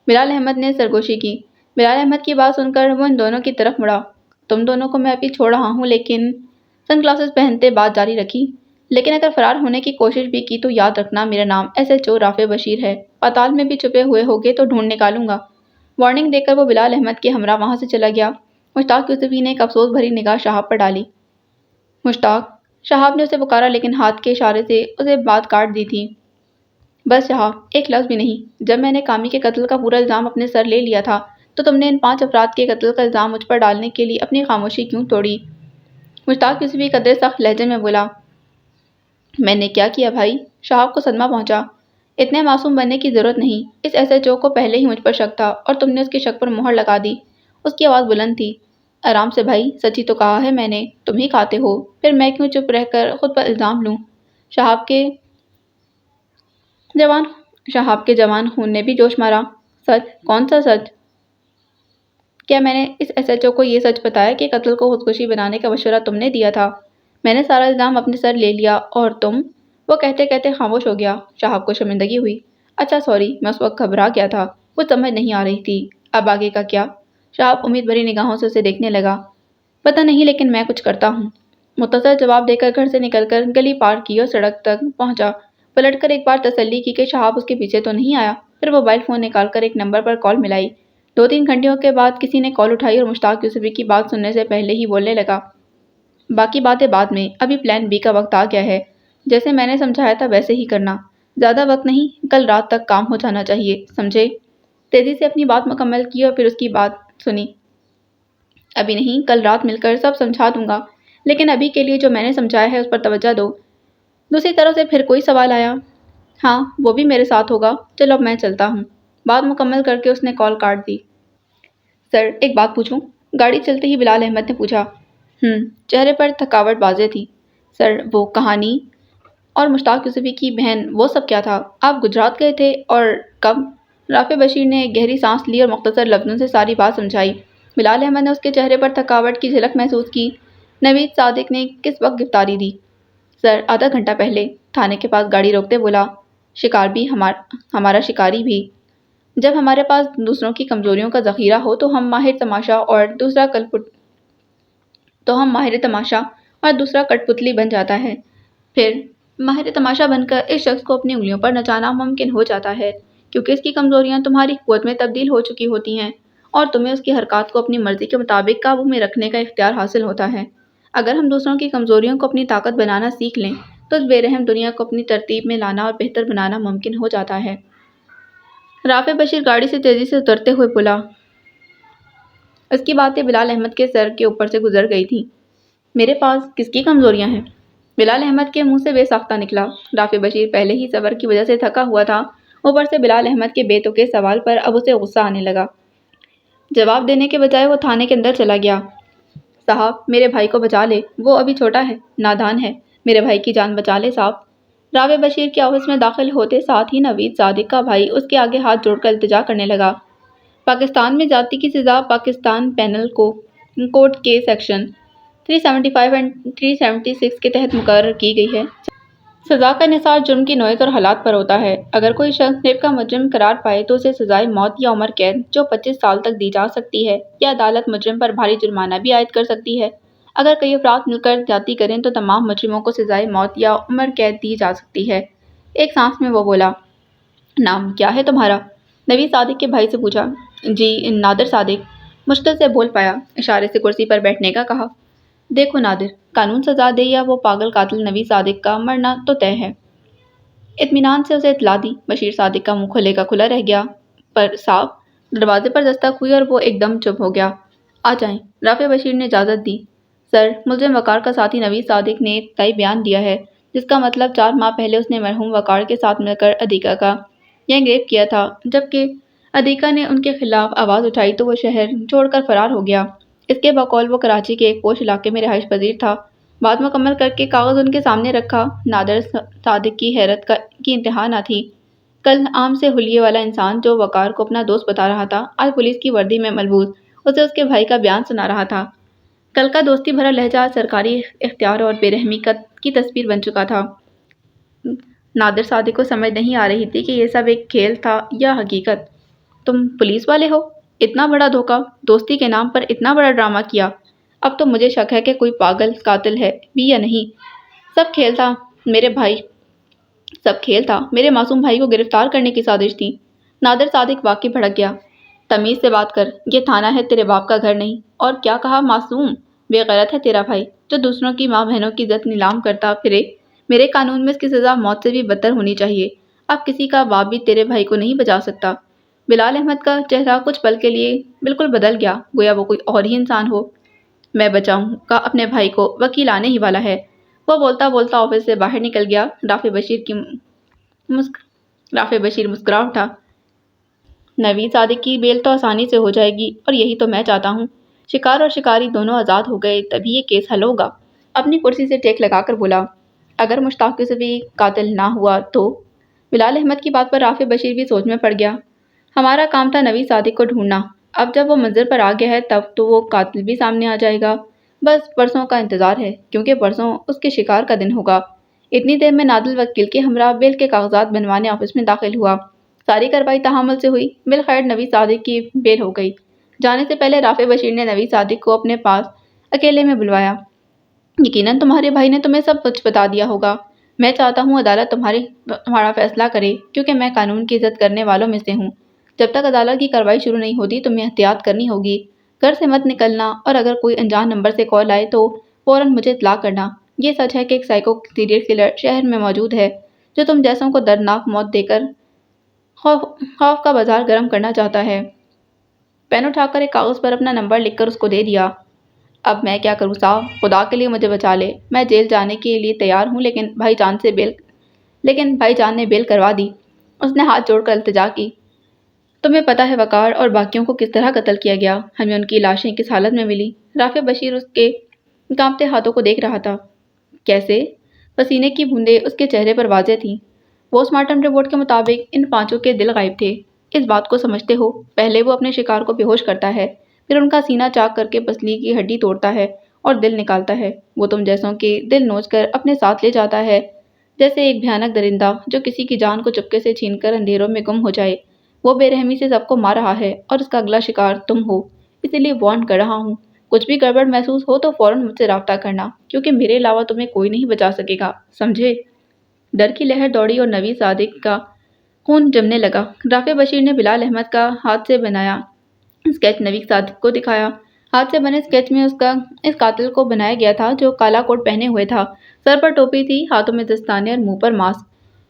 بلال احمد نے سرگوشی کی۔ بلال احمد کی بات سن کر وہ ان دونوں کی طرف مڑا۔ تم دونوں کو میں ابھی چھوڑ رہا ہوں، لیکن سن گلاسز پہنتے بات جاری رکھی۔ لیکن اگر فرار ہونے کی کوشش بھی کی تو یاد رکھنا میرا نام SHO رافع بشیر ہے۔ پاتال میں بھی چھپے ہوئے ہوگے تو ڈھونڈ نکالوں گا۔ وارننگ دے کر وہ بلال احمد کے ہمراہ وہاں سے چلا گیا۔ مشتاق یوسفی نے ایک افسوس بھری نگاہ شہاب پر ڈالی۔ مشتاق، شہاب نے اسے پکارا لیکن ہاتھ کے اشارے سے اسے بات کاٹ دی تھی۔ بس شہاب، ایک لفظ بھی نہیں۔ جب میں نے کامی کے قتل کا پورا الزام اپنے سر لے لیا تھا تو تم نے ان 5 افراد کے قتل کا الزام مجھ پر ڈالنے کے لیے اپنی خاموشی کیوں توڑی؟ مشتاق یوسفی قدرے سخت لہجے میں بولا۔ میں نے کیا کیا بھائی؟ شہاب کو صدمہ پہنچا۔ اتنے معصوم بننے کی ضرورت نہیں۔ اس SHO کو پہلے ہی مجھ پر شک تھا اور تم نے اس کے شک پر مہر لگا دی۔ اس کی آواز بلند تھی۔ آرام سے بھائی، سچی تو کہا ہے میں نے، تم ہی کھاتے ہو، پھر میں کیوں چپ رہ کر خود پر الزام لوں؟ شہاب کے جوان شہاب کے جوان خون نے بھی جوش مارا۔ سچ؟ کون سا سچ؟ کیا میں نے اس ایس ایچ او کو یہ سچ بتایا کہ قتل کو خودکشی بنانے کا مشورہ تم نے دیا تھا؟ میں نے سارا الزام اپنے سر لے لیا اور تم؟ وہ کہتے کہتے خاموش ہو گیا۔ شہاب کو شرمندگی ہوئی۔ اچھا سوری، میں اس وقت گھبرا گیا تھا، کچھ سمجھ نہیں آ رہی تھی۔ اب آگے کا کیا؟ شہاب امید بھری نگاہوں سے اسے دیکھنے لگا۔ پتہ نہیں، لیکن میں کچھ کرتا ہوں۔ مختصر جواب دے کر گھر سے نکل کر گلی پار کی اور سڑک تک پہنچا۔ پلٹ کر ایک بار تسلی کی کہ شہاب اس کے پیچھے تو نہیں آیا، پھر موبائل فون نکال کر ایک نمبر پر کال ملائی۔ 2-3 گھنٹیوں کے بعد کسی نے کال اٹھائی اور مشتاق یوسفی کی بات سننے سے پہلے ہی بولنے لگا۔ باقی باتیں بعد میں، ابھی پلان بی کا وقت آ گیا ہے۔ جیسے میں نے سمجھایا تھا ویسے ہی کرنا۔ زیادہ وقت نہیں، کل رات تک کام ہو جانا چاہیے، سمجھے؟ تیزی سے اپنی بات مکمل کی اور پھر اس کی بات سنی۔ ابھی نہیں، کل رات مل کر سب سمجھا دوں گا، لیکن ابھی کے لیے جو میں نے سمجھایا ہے اس پر توجہ دو۔ دوسری طرف سے پھر کوئی سوال آیا؟ ہاں، وہ بھی میرے ساتھ ہوگا۔ چلو اب میں چلتا ہوں۔ بات مکمل کر کے اس نے کال کاٹ دی۔ سر، ایک بات پوچھوں؟ گاڑی چلتے ہی بلال احمد نے پوچھا۔ چہرے پر تھکاوٹ واضح تھی۔ سر، وہ کہانی اور مشتاق یوسفی کی بہن، وہ سب کیا تھا؟ آپ گجرات گئے تھے اور کب؟ رافع بشیر نے گہری سانس لی اور مختصر لفظوں سے ساری بات سمجھائی۔ بلال احمد نے اس کے چہرے پر تھکاوٹ کی جھلک محسوس کی۔ نوید صادق نے کس وقت گرفتاری دی؟ سر، آدھا گھنٹہ پہلے۔ تھانے کے پاس گاڑی روکتے بولا۔ شکار بھی ہمارا شکاری بھی۔ جب ہمارے پاس دوسروں کی کمزوریوں کا ذخیرہ ہو تو ہم ماہر تماشا اور دوسرا کٹ پتلی بن جاتا ہے۔ پھر ماہر تماشا بن کر اس شخص کو اپنی انگلیوں پر نچانا ممکن ہو جاتا ہے، کیونکہ اس کی کمزوریاں تمہاری قوت میں تبدیل ہو چکی ہوتی ہیں اور تمہیں اس کی حرکات کو اپنی مرضی کے مطابق قابو میں رکھنے کا اختیار حاصل ہوتا ہے۔ اگر ہم دوسروں کی کمزوریوں کو اپنی طاقت بنانا سیکھ لیں تو اس بے رحم دنیا کو اپنی ترتیب میں لانا اور بہتر بنانا ممکن ہو جاتا ہے۔ رافع بشیر گاڑی سے تیزی سے اترتے ہوئے بولا۔ اس کی باتیں بلال احمد کے سر کے اوپر سے گزر گئی تھیں۔ میرے پاس کس کی کمزوریاں ہیں؟ بلال احمد کے منہ سے بے ساختہ نکلا۔ رافع بشیر پہلے ہی صبر کی وجہ سے تھکا ہوا تھا، اوپر سے بلال احمد کے بے تکے سوال پر اب اسے غصہ آنے لگا۔ جواب دینے کے بجائے وہ تھانے کے اندر چلا گیا۔ صاحب، میرے بھائی کو بچا لے، وہ ابھی چھوٹا ہے، نادان ہے، میرے بھائی کی جان بچا لے صاحب۔ رافع بشیر کے آفس میں داخل ہوتے ساتھ ہی نوید صادق کا بھائی اس کے آگے ہاتھ جوڑ کر التجا کرنے لگا۔ پاکستان میں زیادتی کی سزا پاکستان پینل کوڈ کے سیکشن 375 اور 376 کے تحت مقرر کی گئی ہے۔ سزا کا انحصار جرم کی نوعیت اور حالات پر ہوتا ہے۔ اگر کوئی شخص ریپ کا مجرم قرار پائے تو اسے سزائے موت یا عمر قید جو 25 سال تک دی جا سکتی ہے، یا عدالت مجرم پر بھاری جرمانہ بھی عائد کر سکتی ہے۔ اگر کئی افراد مل کر زیادتی کریں تو تمام مجرموں کو سزائے موت یا عمر قید دی جا سکتی ہے۔ ایک سانس میں وہ بولا۔ نام کیا ہے تمہارا؟ نوید صادق کے بھائی سے پوچھا۔ جی، نادر صادق، مشکل سے بول پایا۔ اشارے سے کرسی پر بیٹھنے کا کہا۔ دیکھو نادر، قانون سزا دے یا وہ پاگل قاتل نوید صادق کا مرنا تو طے ہے۔ اطمینان سے اسے اطلاع دی۔ بشیر صادق کا منہ کھلے کا کھلا رہ گیا۔ پر صاحب، دروازے پر دستک ہوئی اور وہ ایک دم چپ ہو گیا۔ آ جائیں، رافع بشیر نے اجازت دی۔ سر، ملزم وقار کا ساتھی نوید صادق نے طے بیان دیا ہے، جس کا مطلب 4 ماہ پہلے اس نے مرحوم وقار کے ساتھ مل کر ادھیکا کا گینگ ریپ کیا تھا۔ جبکہ ادھیکا نے ان کے خلاف آواز اٹھائی تو وہ شہر چھوڑ کر فرار ہو گیا۔ اس کے بقول وہ کراچی کے ایک پوش علاقے میں رہائش پذیر تھا۔ بات مکمل کر کے کاغذ ان کے سامنے رکھا۔ نادر صادق کی حیرت کی انتہا نہ تھی۔ کل عام سے حلیے والا انسان جو وقار کو اپنا دوست بتا رہا تھا، آج پولیس کی وردی میں ملبوس اسے اس کے بھائی کا بیان سنا رہا تھا۔ کل کا دوستی بھرا لہجہ سرکاری اختیار اور بے رحمی کی تصویر بن چکا تھا۔ نادر صادق کو سمجھ نہیں آ رہی تھی کہ یہ سب ایک کھیل تھا یا حقیقت۔ تم پولیس والے ہو؟ اتنا بڑا دھوکہ، دوستی کے نام پر اتنا بڑا ڈرامہ کیا۔ اب تو مجھے شک ہے کہ کوئی پاگل قاتل ہے بھی یا نہیں۔ سب کھیل تھا میرے معصوم بھائی کو گرفتار کرنے کی سازش تھی۔ نادر صادق واقعی بھڑک گیا۔ تمیز سے بات کر، یہ تھانہ ہے، تیرے باپ کا گھر نہیں۔ اور کیا کہا؟ معصوم؟ بے غیرت ہے تیرا بھائی جو دوسروں کی ماں بہنوں کی عزت نیلام کرتا پھرے۔ میرے قانون میں اس کی سزا موت سے بھی بدتر ہونی چاہیے۔ اب کسی کا باپ بھی تیرے بھائی کو نہیں بچا سکتا۔ بلال احمد کا چہرہ کچھ پل کے لیے بالکل بدل گیا، گویا وہ کوئی اور ہی انسان ہو۔ میں بچاؤں گا اپنے بھائی کو، وکیل آنے ہی والا ہے۔ وہ بولتا بولتا آفس سے باہر نکل گیا۔ رافع بشیر مسکرا اٹھا۔ نوید صادق کی بیل تو آسانی سے ہو جائے گی، اور یہی تو میں چاہتا ہوں۔ شکار اور شکاری دونوں آزاد ہو گئے تبھی یہ کیس حل ہوگا۔ اپنی کرسی سے ٹیک لگا کر بولا، اگر مشتاق یوسفی قاتل نہ ہوا تو؟ بلال احمد کی بات پر رافع بشیر بھی سوچ میں پڑ گیا۔ ہمارا کام تھا نوید صادق کو ڈھونڈنا، اب جب وہ منظر پر آ گیا ہے تب تو وہ قاتل بھی سامنے آ جائے گا۔ بس پرسوں کا انتظار ہے، کیونکہ پرسوں اس کے شکار کا دن ہوگا۔ اتنی دیر میں نادل وکیل کے ہمراہ بیل کے کاغذات بنوانے آفس میں داخل ہوا۔ ساری کارروائی تحمل سے ہوئی، بالخیر نوید صادق کی بیل ہو گئی۔ جانے سے پہلے رافع بشیر نے نوید صادق کو اپنے پاس اکیلے میں بلوایا۔ یقیناً تمہارے بھائی نے تمہیں سب کچھ بتا دیا ہوگا۔ میں چاہتا ہوں عدالت تمہارا فیصلہ کرے، کیونکہ میں قانون کی عزت کرنے والوں میں سے ہوں۔ جب تک عدالت کی کارروائی شروع نہیں ہوتی تمہیں احتیاط کرنی ہوگی، گھر سے مت نکلنا، اور اگر کوئی انجان نمبر سے کال آئے تو فوراً مجھے اطلاع کرنا۔ یہ سچ ہے کہ ایک سائیکو سیریل کلر شہر میں موجود ہے جو تم جیسوں کو دردناک موت دے کر خوف کا بازار گرم کرنا چاہتا ہے۔ پین اٹھا کر ایک کاغذ پر اپنا نمبر لکھ کر اس کو دے دیا۔ اب میں کیا کروں صاحب، خدا کے لیے مجھے بچا لے، میں جیل جانے کے لیے تیار ہوں، لیکن بھائی جان نے بیل کروا دی۔ اس نے ہاتھ جوڑ کر التجا کی۔ تمہیں پتہ ہے وقار اور باقیوں کو کس طرح قتل کیا گیا، ہمیں ان کی لاشیں کس حالت میں ملی؟ رافع بشیر اس کے کانپتے ہاتھوں کو دیکھ رہا تھا۔ کیسے؟ پسینے کی بوندیں اس کے چہرے پر واضح تھیں۔ پوسٹ مارٹم رپورٹ کے مطابق ان پانچوں کے دل غائب تھے۔ اس بات کو سمجھتے ہو، پہلے وہ اپنے شکار کو بے ہوش کرتا ہے، پھر ان کا سینہ چاک کر کے پسلی کی ہڈی توڑتا ہے اور دل نکالتا ہے۔ وہ تم جیسوں کے دل نوچ کر اپنے ساتھ لے جاتا ہے، جیسے ایک بھیانک درندہ جو کسی کی جان کو چپکے سے چھین کر اندھیروں میں گم ہو جائے۔ وہ بے رحمی سے سب کو مار رہا ہے اور اس کا اگلا شکار تم ہو، اسی لیے وارن کر رہا ہوں۔ کچھ بھی گڑبڑ محسوس ہو تو فوراً مجھ سے رابطہ کرنا، کیونکہ میرے علاوہ تمہیں کوئی نہیں بچا سکے گا، سمجھے؟ ڈر کی لہر دوڑی اور نوید صادق کا خون جمنے لگا۔ رافع بشیر نے بلال احمد کا ہاتھ سے بنایا اسکیچ نوید صادق کو دکھایا۔ ہاتھ سے بنے اسکیچ میں اس قاتل کو بنایا گیا تھا جو کالا کوٹ پہنے ہوئے تھا، سر پر ٹوپی تھی، ہاتھوں میں دستانے اور منہ پر ماسک۔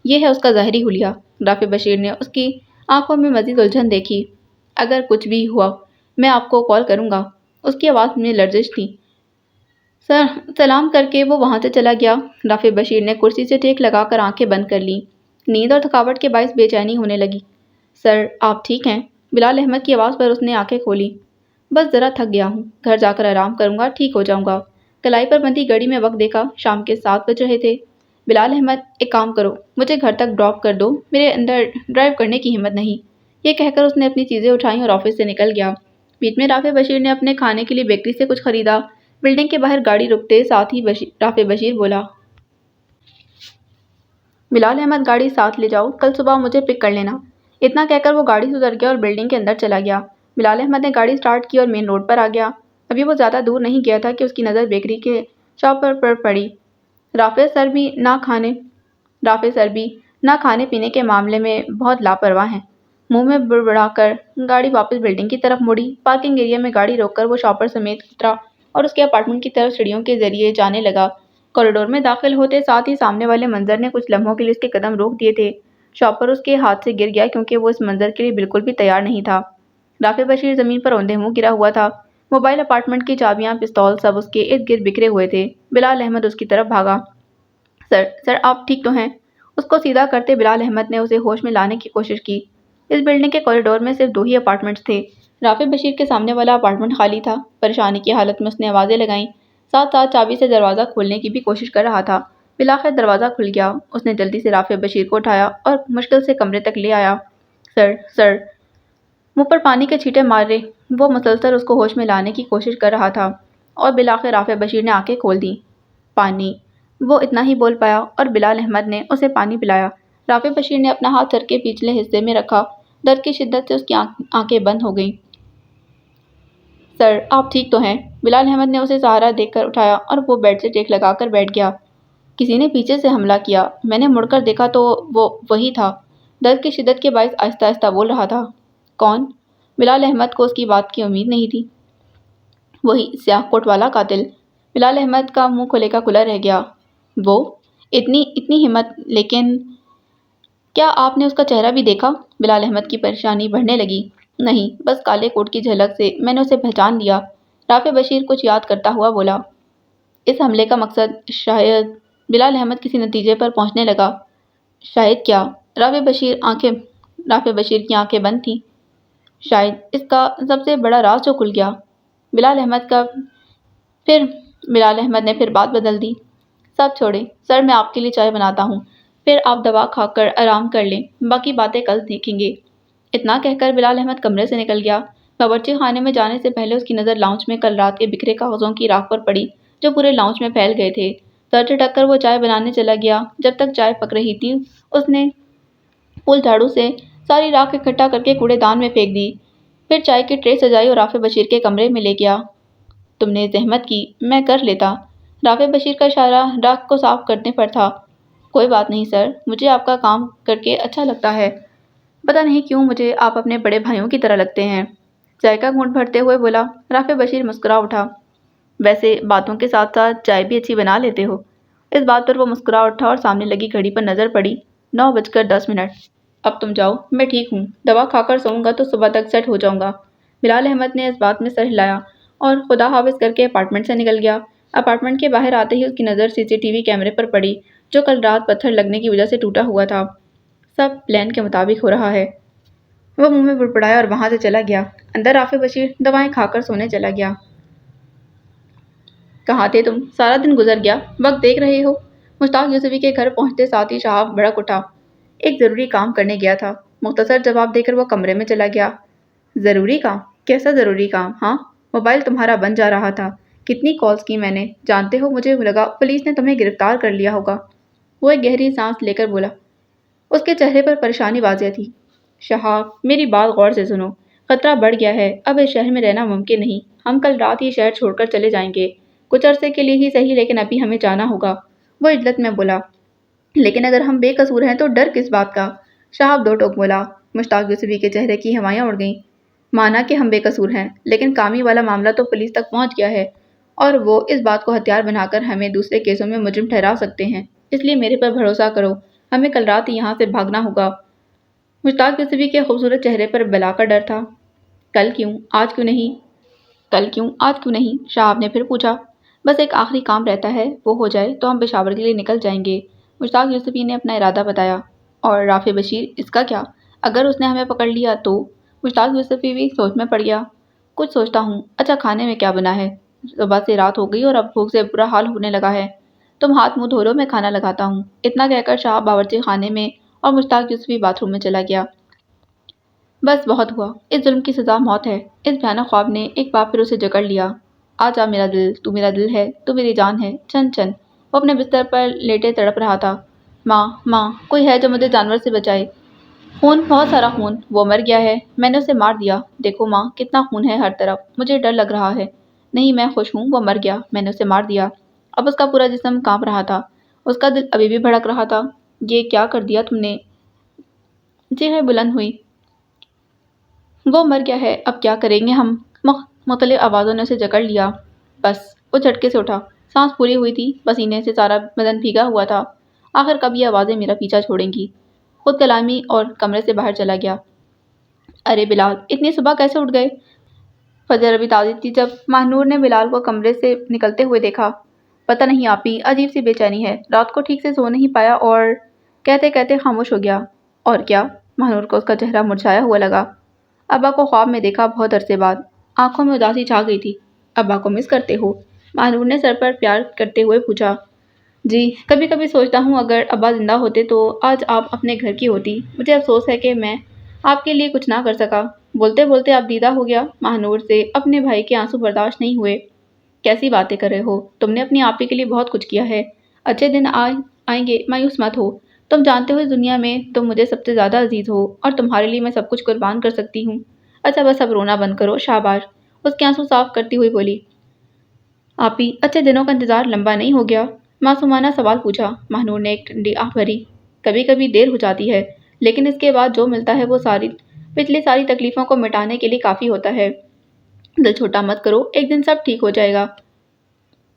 یہ ہے اس کا ظاہری حلیہ۔ رافع بشیر نے اس کی آنکھوں میں مزید الجھن دیکھی۔ اگر کچھ بھی ہوا میں آپ کو کال کروں گا۔ اس کی آواز میں لرزش تھی۔ سلام کر کے وہ وہاں سے چلا گیا۔ رافع بشیر نے کرسی سے ٹیک لگا کر آنکھیں بند کر لیں۔ نیند اور تھکاوٹ کے باعث بے چینی ہونے لگی۔ سر آپ ٹھیک ہیں؟ بلال احمد کی آواز پر اس نے آنکھیں کھولی۔ بس ذرا تھک گیا ہوں، گھر جا کر آرام کروں گا، ٹھیک ہو جاؤں گا۔ کلائی پر بندھی گھڑی میں وقت دیکھا، شام کے 7 بج رہے تھے۔ بلال احمد ایک کام کرو، مجھے گھر تک ڈراپ کر دو، میرے اندر ڈرائیو کرنے کی ہمت نہیں۔ یہ کہہ کر اس نے اپنی چیزیں اٹھائیں اور آفس سے نکل گیا۔ بیچ میں رافع بشیر نے اپنے کھانے کے لیے بیکری سے کچھ خریدا۔ بلڈنگ کے باہر گاڑی رکتے ساتھ ہی رافع بشیر بولا، بلال احمد گاڑی ساتھ لے جاؤ، کل صبح مجھے پک کر لینا۔ اتنا کہہ کر وہ گاڑی سے اتر گیا اور بلڈنگ کے اندر چلا گیا۔ بلال احمد نے گاڑی سٹارٹ کی اور مین روڈ پر آ گیا۔ ابھی وہ زیادہ دور نہیں گیا تھا کہ اس کی نظر بیکری کے شاپ پر پڑی۔ رافع سر بھی نہ کھانے پینے کے معاملے میں بہت لاپرواہ ہیں۔ منہ میں بڑبڑا کر گاڑی واپس بلڈنگ کی طرف مڑی۔ پارکنگ ایریا میں گاڑی روک کر وہ شاپر سمیت اترا اور اس کے اپارٹمنٹ کی طرف سیڑھیوں کے ذریعے جانے لگا۔ کوریڈور میں داخل ہوتے ساتھ ہی سامنے والے منظر نے کچھ لمحوں کے لیے اس کے قدم روک دیے تھے۔ شاپر اس کے ہاتھ سے گر گیا کیونکہ وہ اس منظر کے لیے بالکل بھی تیار نہیں تھا۔ رافع بشیر زمین پر اوندھے منہ گرا ہوا تھا۔ موبائل، اپارٹمنٹ کی چابیاں، پستول سب اس کے ارد گرد بکھرے ہوئے تھے۔ بلال احمد اس کی طرف بھاگا۔ سر آپ ٹھیک تو ہیں؟ اس کو سیدھا کرتے بلال احمد نے اسے ہوش میں لانے کی کوشش کی۔ اس بلڈنگ کے کوریڈور میں صرف 2 ہی اپارٹمنٹس تھے۔ رافع بشیر کے سامنے والا اپارٹمنٹ خالی تھا۔ پریشانی کی حالت میں اس نے آوازیں لگائیں، ساتھ ساتھ چابی سے دروازہ کھولنے کی بھی کوشش کر رہا تھا۔ بالآخر دروازہ کھل گیا۔ اس نے جلدی سے رافع بشیر کو اٹھایا اور مشکل سے کمرے تک لے آیا۔ سر منہ پر پانی کے چھینٹے مارے وہ مسلسل اس کو ہوش میں لانے کی کوشش کر رہا تھا اور بالآخر رافع بشیر نے آنکھیں کھول دیں۔ پانی، وہ اتنا ہی بول پایا اور بلال احمد نے اسے پانی پلایا۔ رافع بشیر نے اپنا ہاتھ سر کے پچھلے حصے میں رکھا۔ درد کی شدت سے اس کی آنکھیں بند ہو گئیں۔ سر آپ ٹھیک تو ہیں؟ بلال احمد نے اسے سہارا دے کر اٹھایا اور وہ بیڈ سے ٹیک لگا کر بیٹھ گیا۔ کسی نے پیچھے سے حملہ کیا، میں نے مڑ کر دیکھا تو وہ وہی تھا۔ درد کی شدت کے باعث آہستہ آہستہ بول رہا تھا۔ کون؟ بلال احمد کو اس کی بات کی امید نہیں تھی۔ وہی سیاہ کوٹ والا قاتل۔ بلال احمد کا منہ کھلے کا کھلا رہ گیا۔ وہ اتنی ہمت، لیکن کیا آپ نے اس کا چہرہ بھی دیکھا؟ بلال احمد کی پریشانی بڑھنے لگی۔ نہیں، بس کالے کوٹ کی جھلک سے میں نے اسے پہچان لیا۔ رافع بشیر کچھ یاد کرتا ہوا بولا۔ اس حملے کا مقصد شاید… بلال احمد کسی نتیجے پر پہنچنے لگا۔ شاید کیا؟ رافع بشیر کی آنکھیں بند تھیں۔ شاید اس کا سب سے بڑا راز جو کھل گیا۔ بلال احمد کا پھر بلال احمد نے پھر بات بدل دی۔ سب چھوڑیں سر، میں آپ کے لیے چائے بناتا ہوں، پھر آپ دوا کھا کر آرام کر لیں، باقی باتیں کل دیکھیں گے۔ اتنا کہہ کر بلال احمد کمرے سے نکل گیا۔ باورچی خانے میں جانے سے پہلے اس کی نظر لاؤنج میں کل رات کے بکھرے کاغذوں کی راکھ پر پڑی جو پورے لاؤنج میں پھیل گئے تھے۔ سر جھٹک کر وہ چائے بنانے چلا گیا۔ جب تک چائے پک رہی تھی اس نے پھول جھاڑو سے ساری راکھ اکٹھا کر کے کوڑے دان میں پھینک دی، پھر چائے کی ٹرے سجائی اور رافع بشیر کے کمرے میں لے گیا۔ تم نے زحمت کی، میں کر لیتا۔ رافع بشیر کا اشارہ راکھ کو صاف کرنے پر تھا۔ کوئی بات نہیں سر، مجھے آپ کا کام کر کے اچھا لگتا ہے۔ پتہ نہیں کیوں مجھے آپ اپنے بڑے بھائیوں کی طرح لگتے ہیں، چائے کا گھونٹ بھرتے ہوئے بولا۔ رافع بشیر مسکرا اٹھا۔ ویسے باتوں کے ساتھ ساتھ چائے بھی اچھی بنا لیتے ہو۔ اس بات پر وہ مسکرا اٹھا اور سامنے لگی گھڑی پر نظر پڑی۔ 9:10۔ اب تم جاؤ، میں ٹھیک ہوں، دوا کھا کر سوؤں گا تو صبح تک سیٹ ہو جاؤں گا۔ بلال احمد نے اس بات میں سر ہلایا اور خدا حافظ کر کے اپارٹمنٹ سے نکل گیا۔ اپارٹمنٹ کے باہر آتے ہی اس کی نظر CCTV کیمرے پر پڑی جو کل رات پتھر لگنے کی وجہ سے ٹوٹا ہوا تھا۔ سب پلان کے مطابق ہو رہا ہے۔ وہ منہ میں بڑبڑایا اور وہاں سے چلا گیا۔ اندر رافع بشیر دوائیں کھا کر سونے چلا گیا۔ کہاں تھے تم؟ سارا دن گزر گیا، وقت دیکھ رہے ہو؟ مشتاق یوسفی کے گھر پہنچتے ساتھ ہی شہاب بھڑک اٹھا۔ ایک ضروری کام کرنے گیا تھا، مختصر جواب دے کر وہ کمرے میں چلا گیا۔ ضروری کام؟ کیسا ضروری کام؟ ہاں، موبائل تمہارا بند جا رہا تھا، کتنی کالز کی میں نے، جانتے ہو مجھے لگا پولیس نے تمہیں گرفتار کر لیا ہوگا۔ وہ ایک گہری سانس لے کر بولا۔ اس کے چہرے پر پریشانی واضح تھی۔ شہاب، میری بات غور سے سنو، خطرہ بڑھ گیا ہے، اب اس شہر میں رہنا ممکن نہیں، ہم کل رات ہی شہر چھوڑ کر چلے جائیں گے، کچھ عرصے کے لیے ہی صحیح لیکن ابھی ہمیں جانا ہوگا۔ وہ عجلت میں بولا۔ لیکن اگر ہم بے قصور ہیں تو ڈر کس بات کا؟ شہاب دو ٹوک بولا۔ مشتاق یوسفی کے چہرے کی ہوائیاں اڑ گئیں۔ مانا کہ ہم بے قصور ہیں، لیکن کامی والا معاملہ تو پولیس تک پہنچ گیا ہے اور وہ اس بات کو ہتھیار بنا کر ہمیں دوسرے کیسوں میں مجرم ٹھہرا سکتے ہیں، اس لیے میرے پر بھروسہ کرو، ہمیں کل رات ہی یہاں سے بھاگنا ہوگا۔ مشتاق یوسفی کے خوبصورت چہرے پر بلا کا ڈر تھا۔ کل کیوں؟ آج کیوں نہیں؟ کل کیوں؟ آج کیوں نہیں؟ شہاب نے پھر پوچھا۔ بس ایک آخری کام رہتا ہے، وہ ہو جائے تو ہم پشاور کے لیے نکل جائیں گے۔ مشتاق یوسفی نے اپنا ارادہ بتایا۔ اور رافع بشیر، اس کا کیا؟ اگر اس نے ہمیں پکڑ لیا تو؟ مشتاق یوسفی بھی سوچ میں پڑ گیا۔ کچھ سوچتا ہوں۔ اچھا، کھانے میں کیا بنا ہے؟ صبح سے رات ہو گئی اور اب بھوک سے برا حال ہونے لگا ہے، تم ہاتھ منہ دھو لو، میں کھانا لگاتا ہوں۔ اتنا کہہ کر شہاب باورچی خانے میں اور مشتاق یوسفی باتھ روم میں چلا گیا۔ بس بہت ہوا، اس ظلم کی سزا موت ہے۔ اس بھیانک خواب نے ایک بار پھر اسے جکڑ لیا۔ آجا میرا دل، تو میرا دل ہے، تو میری جان ہے، چن چن۔ وہ اپنے بستر پر لیٹے تڑپ رہا تھا۔ ماں، ماں، کوئی ہے جو مجھے جانور سے بچائے۔ خون، بہت سارا خون، وہ مر گیا ہے، میں نے اسے مار دیا، دیکھو ماں کتنا خون ہے ہر طرف، مجھے ڈر لگ رہا ہے۔ نہیں، میں خوش ہوں، وہ مر گیا، میں نے اسے مار دیا۔ اب اس کا پورا جسم کانپ رہا تھا، اس کا دل ابھی بھی بھڑک رہا تھا۔ یہ کیا کر دیا تم نے؟ چیخیں بلند ہوئی۔ وہ مر گیا ہے، اب کیا کریں گے ہم؟ مختلف آوازوں نے اسے جکڑ لیا۔ بس، وہ جھٹکے سے اٹھا، سانس پوری ہوئی تھی، پسینے سے سارا بدن بھیگا ہوا تھا۔ آخر کب یہ آوازیں میرا پیچھا چھوڑیں گی؟ خود کلامی اور کمرے سے باہر چلا گیا۔ ارے بلال، اتنی صبح کیسے اٹھ گئے؟ فجر ابھی تازی تھی جب ماہنور نے بلال کو کمرے سے نکلتے ہوئے دیکھا۔ پتہ نہیں آپی، عجیب سی بے چینی ہے، رات کو ٹھیک سے سو نہیں پایا اور… کہتے کہتے خاموش ہو گیا۔ اور کیا؟ ماہنور کو اس کا چہرہ مرجھایا ہوا لگا۔ ابا کو خواب میں دیکھا بہت عرصے بعد، آنکھوں میں اداسی چھا گئی تھی۔ ابا کو مس کرتے ہو؟ ماہنور نے سر پر پیار کرتے ہوئے پوچھا۔ جی، کبھی کبھی سوچتا ہوں اگر ابا زندہ ہوتے تو آج آپ اپنے گھر کی ہوتی، مجھے افسوس ہے کہ میں آپ کے لیے کچھ نہ کر سکا۔ بولتے بولتے آپ دیدہ ہو گیا۔ ماہنور سے اپنے بھائی کے آنسو برداشت نہیں ہوئے۔ کیسی باتیں کر رہے ہو، تم نے اپنی آپی کے لیے بہت کچھ کیا ہے، اچھے دن آئیں گے، مایوس مت ہو، تم جانتے ہو اس دنیا میں تم مجھے سب سے زیادہ عزیز ہو اور تمہارے لیے میں سب کچھ قربان کر سکتی ہوں۔ اچھا بس اب رونا بند کرو، شاباش۔ اس کے آنسو صاف کرتی ہوئی بولی۔ آپی، اچھے دنوں کا انتظار لمبا نہیں ہو گیا؟ معصومانہ سوال پوچھا۔ ماہنور نے ایک ٹھنڈی آہ بھری۔ کبھی کبھی دیر ہو جاتی ہے، لیکن اس کے بعد جو ملتا ہے وہ پچھلی ساری تکلیفوں کو مٹانے کے لیے کافی ہوتا ہے۔ دل چھوٹا مت کرو، ایک دن سب ٹھیک ہو جائے گا۔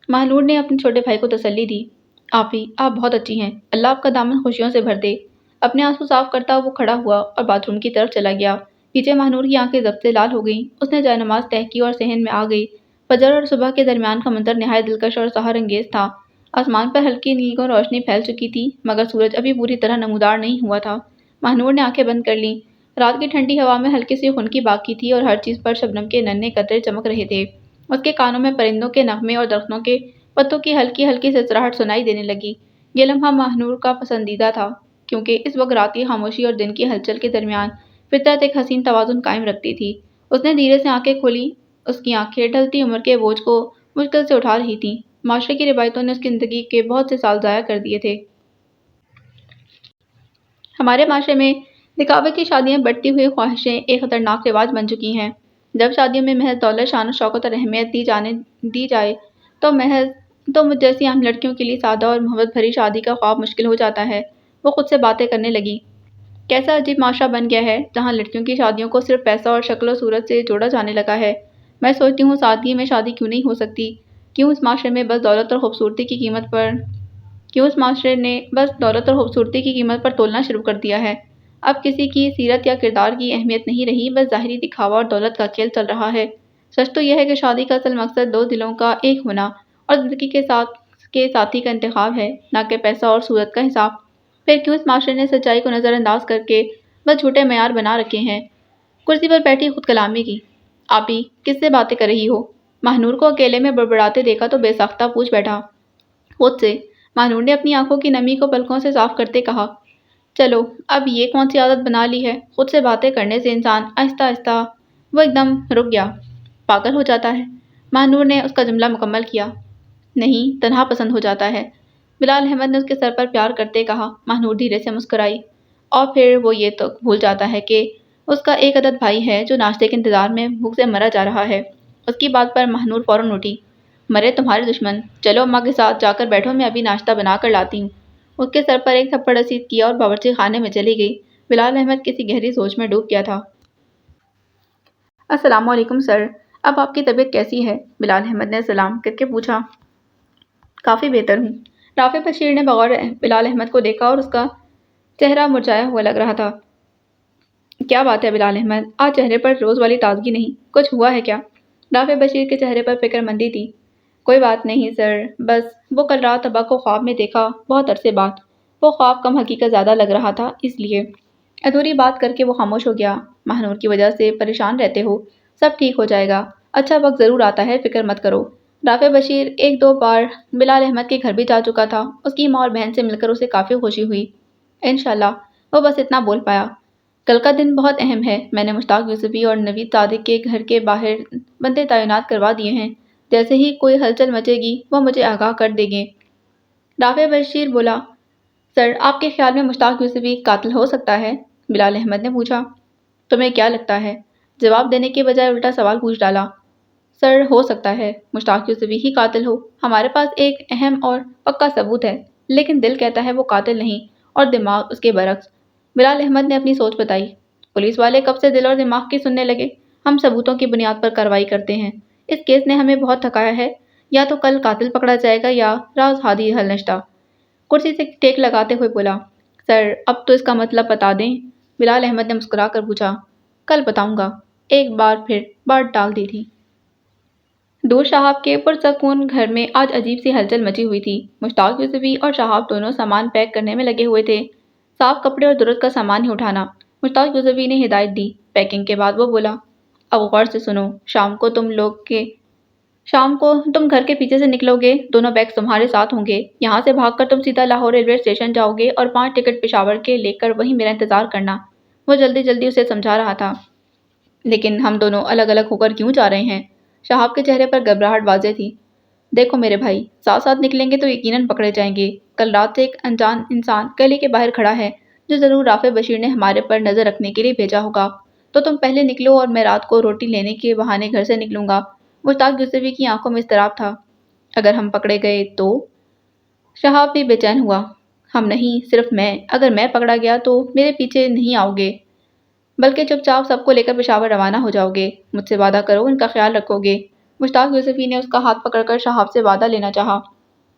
ماہنور نے اپنے چھوٹے بھائی کو تسلی دی۔ آپی، آپ بہت اچھی ہیں، اللہ آپ کا دامن خوشیوں سے بھر دے۔ اپنے آنسو صاف کرتا وہ کھڑا ہوا اور باتھ روم کی طرف چلا گیا۔ پیچھے ماہنور کی آنکھیں ضبط سے لال ہو گئیں۔ اس نے جائے نماز طے کی اور صحن میں آ گئی۔ فجر اور صبح کے درمیان کا منظر نہایت دلکش اور سحر انگیز تھا۔ آسمان پر ہلکی نیلگوں روشنی پھیل چکی تھی مگر سورج ابھی پوری طرح نمودار نہیں ہوا تھا۔ ماہنور نے آنکھیں بند کر لیں۔ رات کی ٹھنڈی ہوا میں ہلکی سی خنکی باقی تھی اور ہر چیز پر شبنم کے ننھے قطرے چمک رہے تھے۔ اس کے کانوں میں پرندوں کے نغمے اور درختوں کے پتوں کی ہلکی ہلکی سسراہٹ سنائی دینے لگی۔ یہ لمحہ ماہنور کا پسندیدہ تھا کیونکہ اس وقت رات کی خاموشی اور دن کی ہلچل کے درمیان فطرت ایک حسین توازن قائم رکھتی تھی۔ اس نے دھیرے سے آنکھیں کھولی۔ اس کی آنکھیں ڈھلتی عمر کے بوجھ کو مشکل سے اٹھا رہی تھیں۔ معاشرے کی روایتوں نے اس کی زندگی کے بہت سے سال ضائع کر دیے تھے۔ ہمارے معاشرے میں دکھاوے کی شادیاں بڑھتی ہوئی خواہشیں ایک خطرناک رواج بن چکی ہیں۔ جب شادیوں میں محض دولت، شان و شوکت اور اہمیت دی جائے تو مجھ جیسی عام لڑکیوں کے لیے سادہ اور محبت بھری شادی کا خواب مشکل ہو جاتا ہے۔ وہ خود سے باتیں کرنے لگی۔ کیسا عجیب معاشرہ بن گیا ہے جہاں لڑکیوں کی شادیوں کو صرف پیسہ اور شکل و صورت سے جوڑا جانے لگا ہے۔ میں سوچتی ہوں سادگی میں شادی کیوں نہیں ہو سکتی؟ کیوں اس معاشرے نے بس دولت اور خوبصورتی کی قیمت پر تولنا شروع کر دیا ہے؟ اب کسی کی سیرت یا کردار کی اہمیت نہیں رہی، بس ظاہری دکھاوا اور دولت کا کھیل چل رہا ہے۔ سچ تو یہ ہے کہ شادی کا اصل مقصد دو دلوں کا ایک ہونا اور زندگی کے ساتھی کا انتخاب ہے، نہ کہ پیسہ اور صورت کا حساب۔ پھر کیوں اس معاشرے نے سچائی کو نظر انداز کر کے بس جھوٹے معیار بنا رکھے ہیں؟ کرسی پر بیٹھی خود کلامی کی۔ آپی کس سے باتیں کر رہی ہو؟ ماہنور کو اکیلے میں بڑبڑاتے دیکھا تو بے ساختہ پوچھ بیٹھا۔ خود سے، ماہنور نے اپنی آنکھوں کی نمی کو پلکوں سے صاف کرتے کہا۔ چلو اب یہ کون سی عادت بنا لی ہے؟ خود سے باتیں کرنے سے انسان آہستہ آہستہ وہ ایک دم رک گیا۔ پاگل ہو جاتا ہے۔ ماہنور نے اس کا جملہ مکمل کیا۔ نہیں، تنہا پسند ہو جاتا ہے، بلال احمد نے اس کے سر پر پیار کرتے کہا۔ ماہنور دھیرے سے مسکرائی۔ اور پھر وہ یہ تو بھول جاتا ہے کہ اس کا ایک عدد بھائی ہے جو ناشتے کے انتظار میں بھوک سے مرا جا رہا ہے۔ اس کی بات پر ماہنور فوراً اٹھی۔ مرے تمہارے دشمن، چلو اماں کے ساتھ جا کر بیٹھو، میں ابھی ناشتہ بنا کر لاتی ہوں۔ اس کے سر پر ایک تھپڑ رسید کیا اور باورچی خانے میں چلی گئی۔ بلال احمد کسی گہری سوچ میں ڈوب گیا تھا۔ السلام علیکم سر، اب آپ کی طبیعت کیسی ہے؟ بلال احمد نے سلام کر کے پوچھا۔ کافی بہتر ہوں۔ رافع بشیر نے بغور بلال احمد کو دیکھا اور اس کا چہرہ مرجھایا ہوا لگ رہا تھا۔ کیا بات ہے بلال احمد، آج چہرے پر روز والی تازگی نہیں، کچھ ہوا ہے کیا؟ رافع بشیر کے چہرے پر فکر مندی تھی۔ کوئی بات نہیں سر، بس وہ کل رات ابا کو خواب میں دیکھا، بہت عرصے بعد۔ وہ خواب کم حقیقت زیادہ لگ رہا تھا، اس لیے۔ ادھوری بات کر کے وہ خاموش ہو گیا۔ ماہنور کی وجہ سے پریشان رہتے ہو، سب ٹھیک ہو جائے گا، اچھا وقت ضرور آتا ہے، فکر مت کرو۔ رافع بشیر ایک دو بار بلال احمد کے گھر بھی جا چکا تھا، اس کی ماں اور بہن سے مل کر اسے کافی خوشی ہوئی۔ انشاءاللہ، وہ بس اتنا بول پایا۔ کل کا دن بہت اہم ہے، میں نے مشتاق یوسفی اور نوید صادق کے گھر کے باہر بندے تعینات کروا دیے ہیں، جیسے ہی کوئی ہلچل مچے گی وہ مجھے آگاہ کر دیں گے۔ رافع بشیر بولا۔ سر، آپ کے خیال میں مشتاق یوسفی قاتل ہو سکتا ہے؟ بلال احمد نے پوچھا۔ تمہیں کیا لگتا ہے؟ جواب دینے کے بجائے الٹا سوال پوچھ ڈالا۔ سر، ہو سکتا ہے مشتاق یوسفی ہی قاتل ہو، ہمارے پاس ایک اہم اور پکا ثبوت ہے، لیکن دل کہتا ہے وہ قاتل نہیں اور دماغ اس کے برعکس۔ بلال احمد نے اپنی سوچ بتائی۔ پولیس والے کب سے دل اور دماغ کی سننے لگے؟ ہم ثبوتوں کی بنیاد پر کارروائی کرتے ہیں۔ اس کیس نے ہمیں بہت تھکایا ہے، یا تو کل قاتل پکڑا جائے گا یا راز ہادی حل نشتہ۔ کرسی سے ٹیک لگاتے ہوئے بولا۔ سر، اب تو اس کا مطلب بتا دیں؟ بلال احمد نے مسکرا کر پوچھا۔ کل بتاؤں گا، ایک بار پھر بات ٹال دی تھی۔ دور شہاب کے پرسکون گھر میں آج عجیب سی ہلچل مچی ہوئی تھی۔ مشتاق یوسفی اور شہاب دونوں سامان پیک کرنے میں لگے ہوئے تھے، صاف کپڑے اور ضرورت کا سامان ہی اٹھانا۔ مشتاق یوسفی نے ہدایت دی۔ پیکنگ کے بعد وہ بولا۔ اب غور سے سنو، شام کو تم گھر کے پیچھے سے نکلو گے، دونوں بیگز تمہارے ساتھ ہوں گے۔ یہاں سے بھاگ کر تم سیدھا لاہور ریلوے اسٹیشن جاؤ گے اور 5 ٹکٹ پشاور کے لے کر وہیں میرا انتظار کرنا۔ وہ جلدی جلدی اسے سمجھا رہا تھا۔ لیکن ہم دونوں الگ الگ ہو کر کیوں جا رہے ہیں؟ شہاب کے چہرے پر گھبراہٹ واضح تھی۔ دیکھو میرے بھائی، ساتھ ساتھ نکلیں گے تو یقیناً پکڑے جائیں گے۔ کل رات سے ایک انجان انسان گلی کے باہر کھڑا ہے جو ضرور رافع بشیر نے ہمارے پر نظر رکھنے کے لیے بھیجا ہوگا۔ تو تم پہلے نکلو اور میں رات کو روٹی لینے کے بہانے گھر سے نکلوں گا۔ مشتاق یوسفی کی آنکھوں میں اضطراب تھا۔ اگر ہم پکڑے گئے تو؟ شہاب بھی بے چین ہوا۔ ہم نہیں، صرف میں۔ اگر میں پکڑا گیا تو میرے پیچھے نہیں آؤ گے، بلکہ چپ چاپ سب کو لے کر پشاور روانہ ہو جاؤ گے۔ مجھ سے وعدہ کرو، ان کا خیال رکھو گے۔ مشتاق یوسفی نے اس کا ہاتھ پکڑ کر شہاب سے وعدہ لینا چاہا۔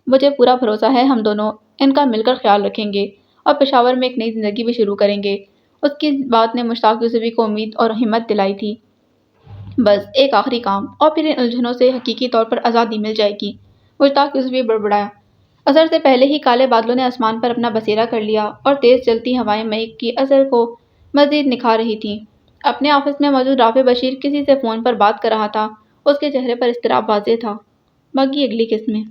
مجھے پورا بھروسہ ہے ہم دونوں ان کا مل کر خیال رکھیں گے اور پشاور میں ایک نئی زندگی بھی شروع کریں گے۔ اس کی بات نے مشتاق یوسفی کو امید اور ہمت دلائی تھی۔ بس ایک آخری کام اور پھر ان الجھنوں سے حقیقی طور پر آزادی مل جائے گی۔ مشتاق یوسفی بڑبڑایا۔ عصر سے پہلے ہی کالے بادلوں نے آسمان پر اپنا بسیرا کر لیا اور تیز چلتی ہوائیں مئی کی عصر کو مزید نکھار رہی تھیں۔ اپنے آفس میں موجود رافع بشیر کسی سے فون پر بات کر رہا تھا اس کے چہرے پر اضطراب واضح تھا۔ باقی اگلی قسمیں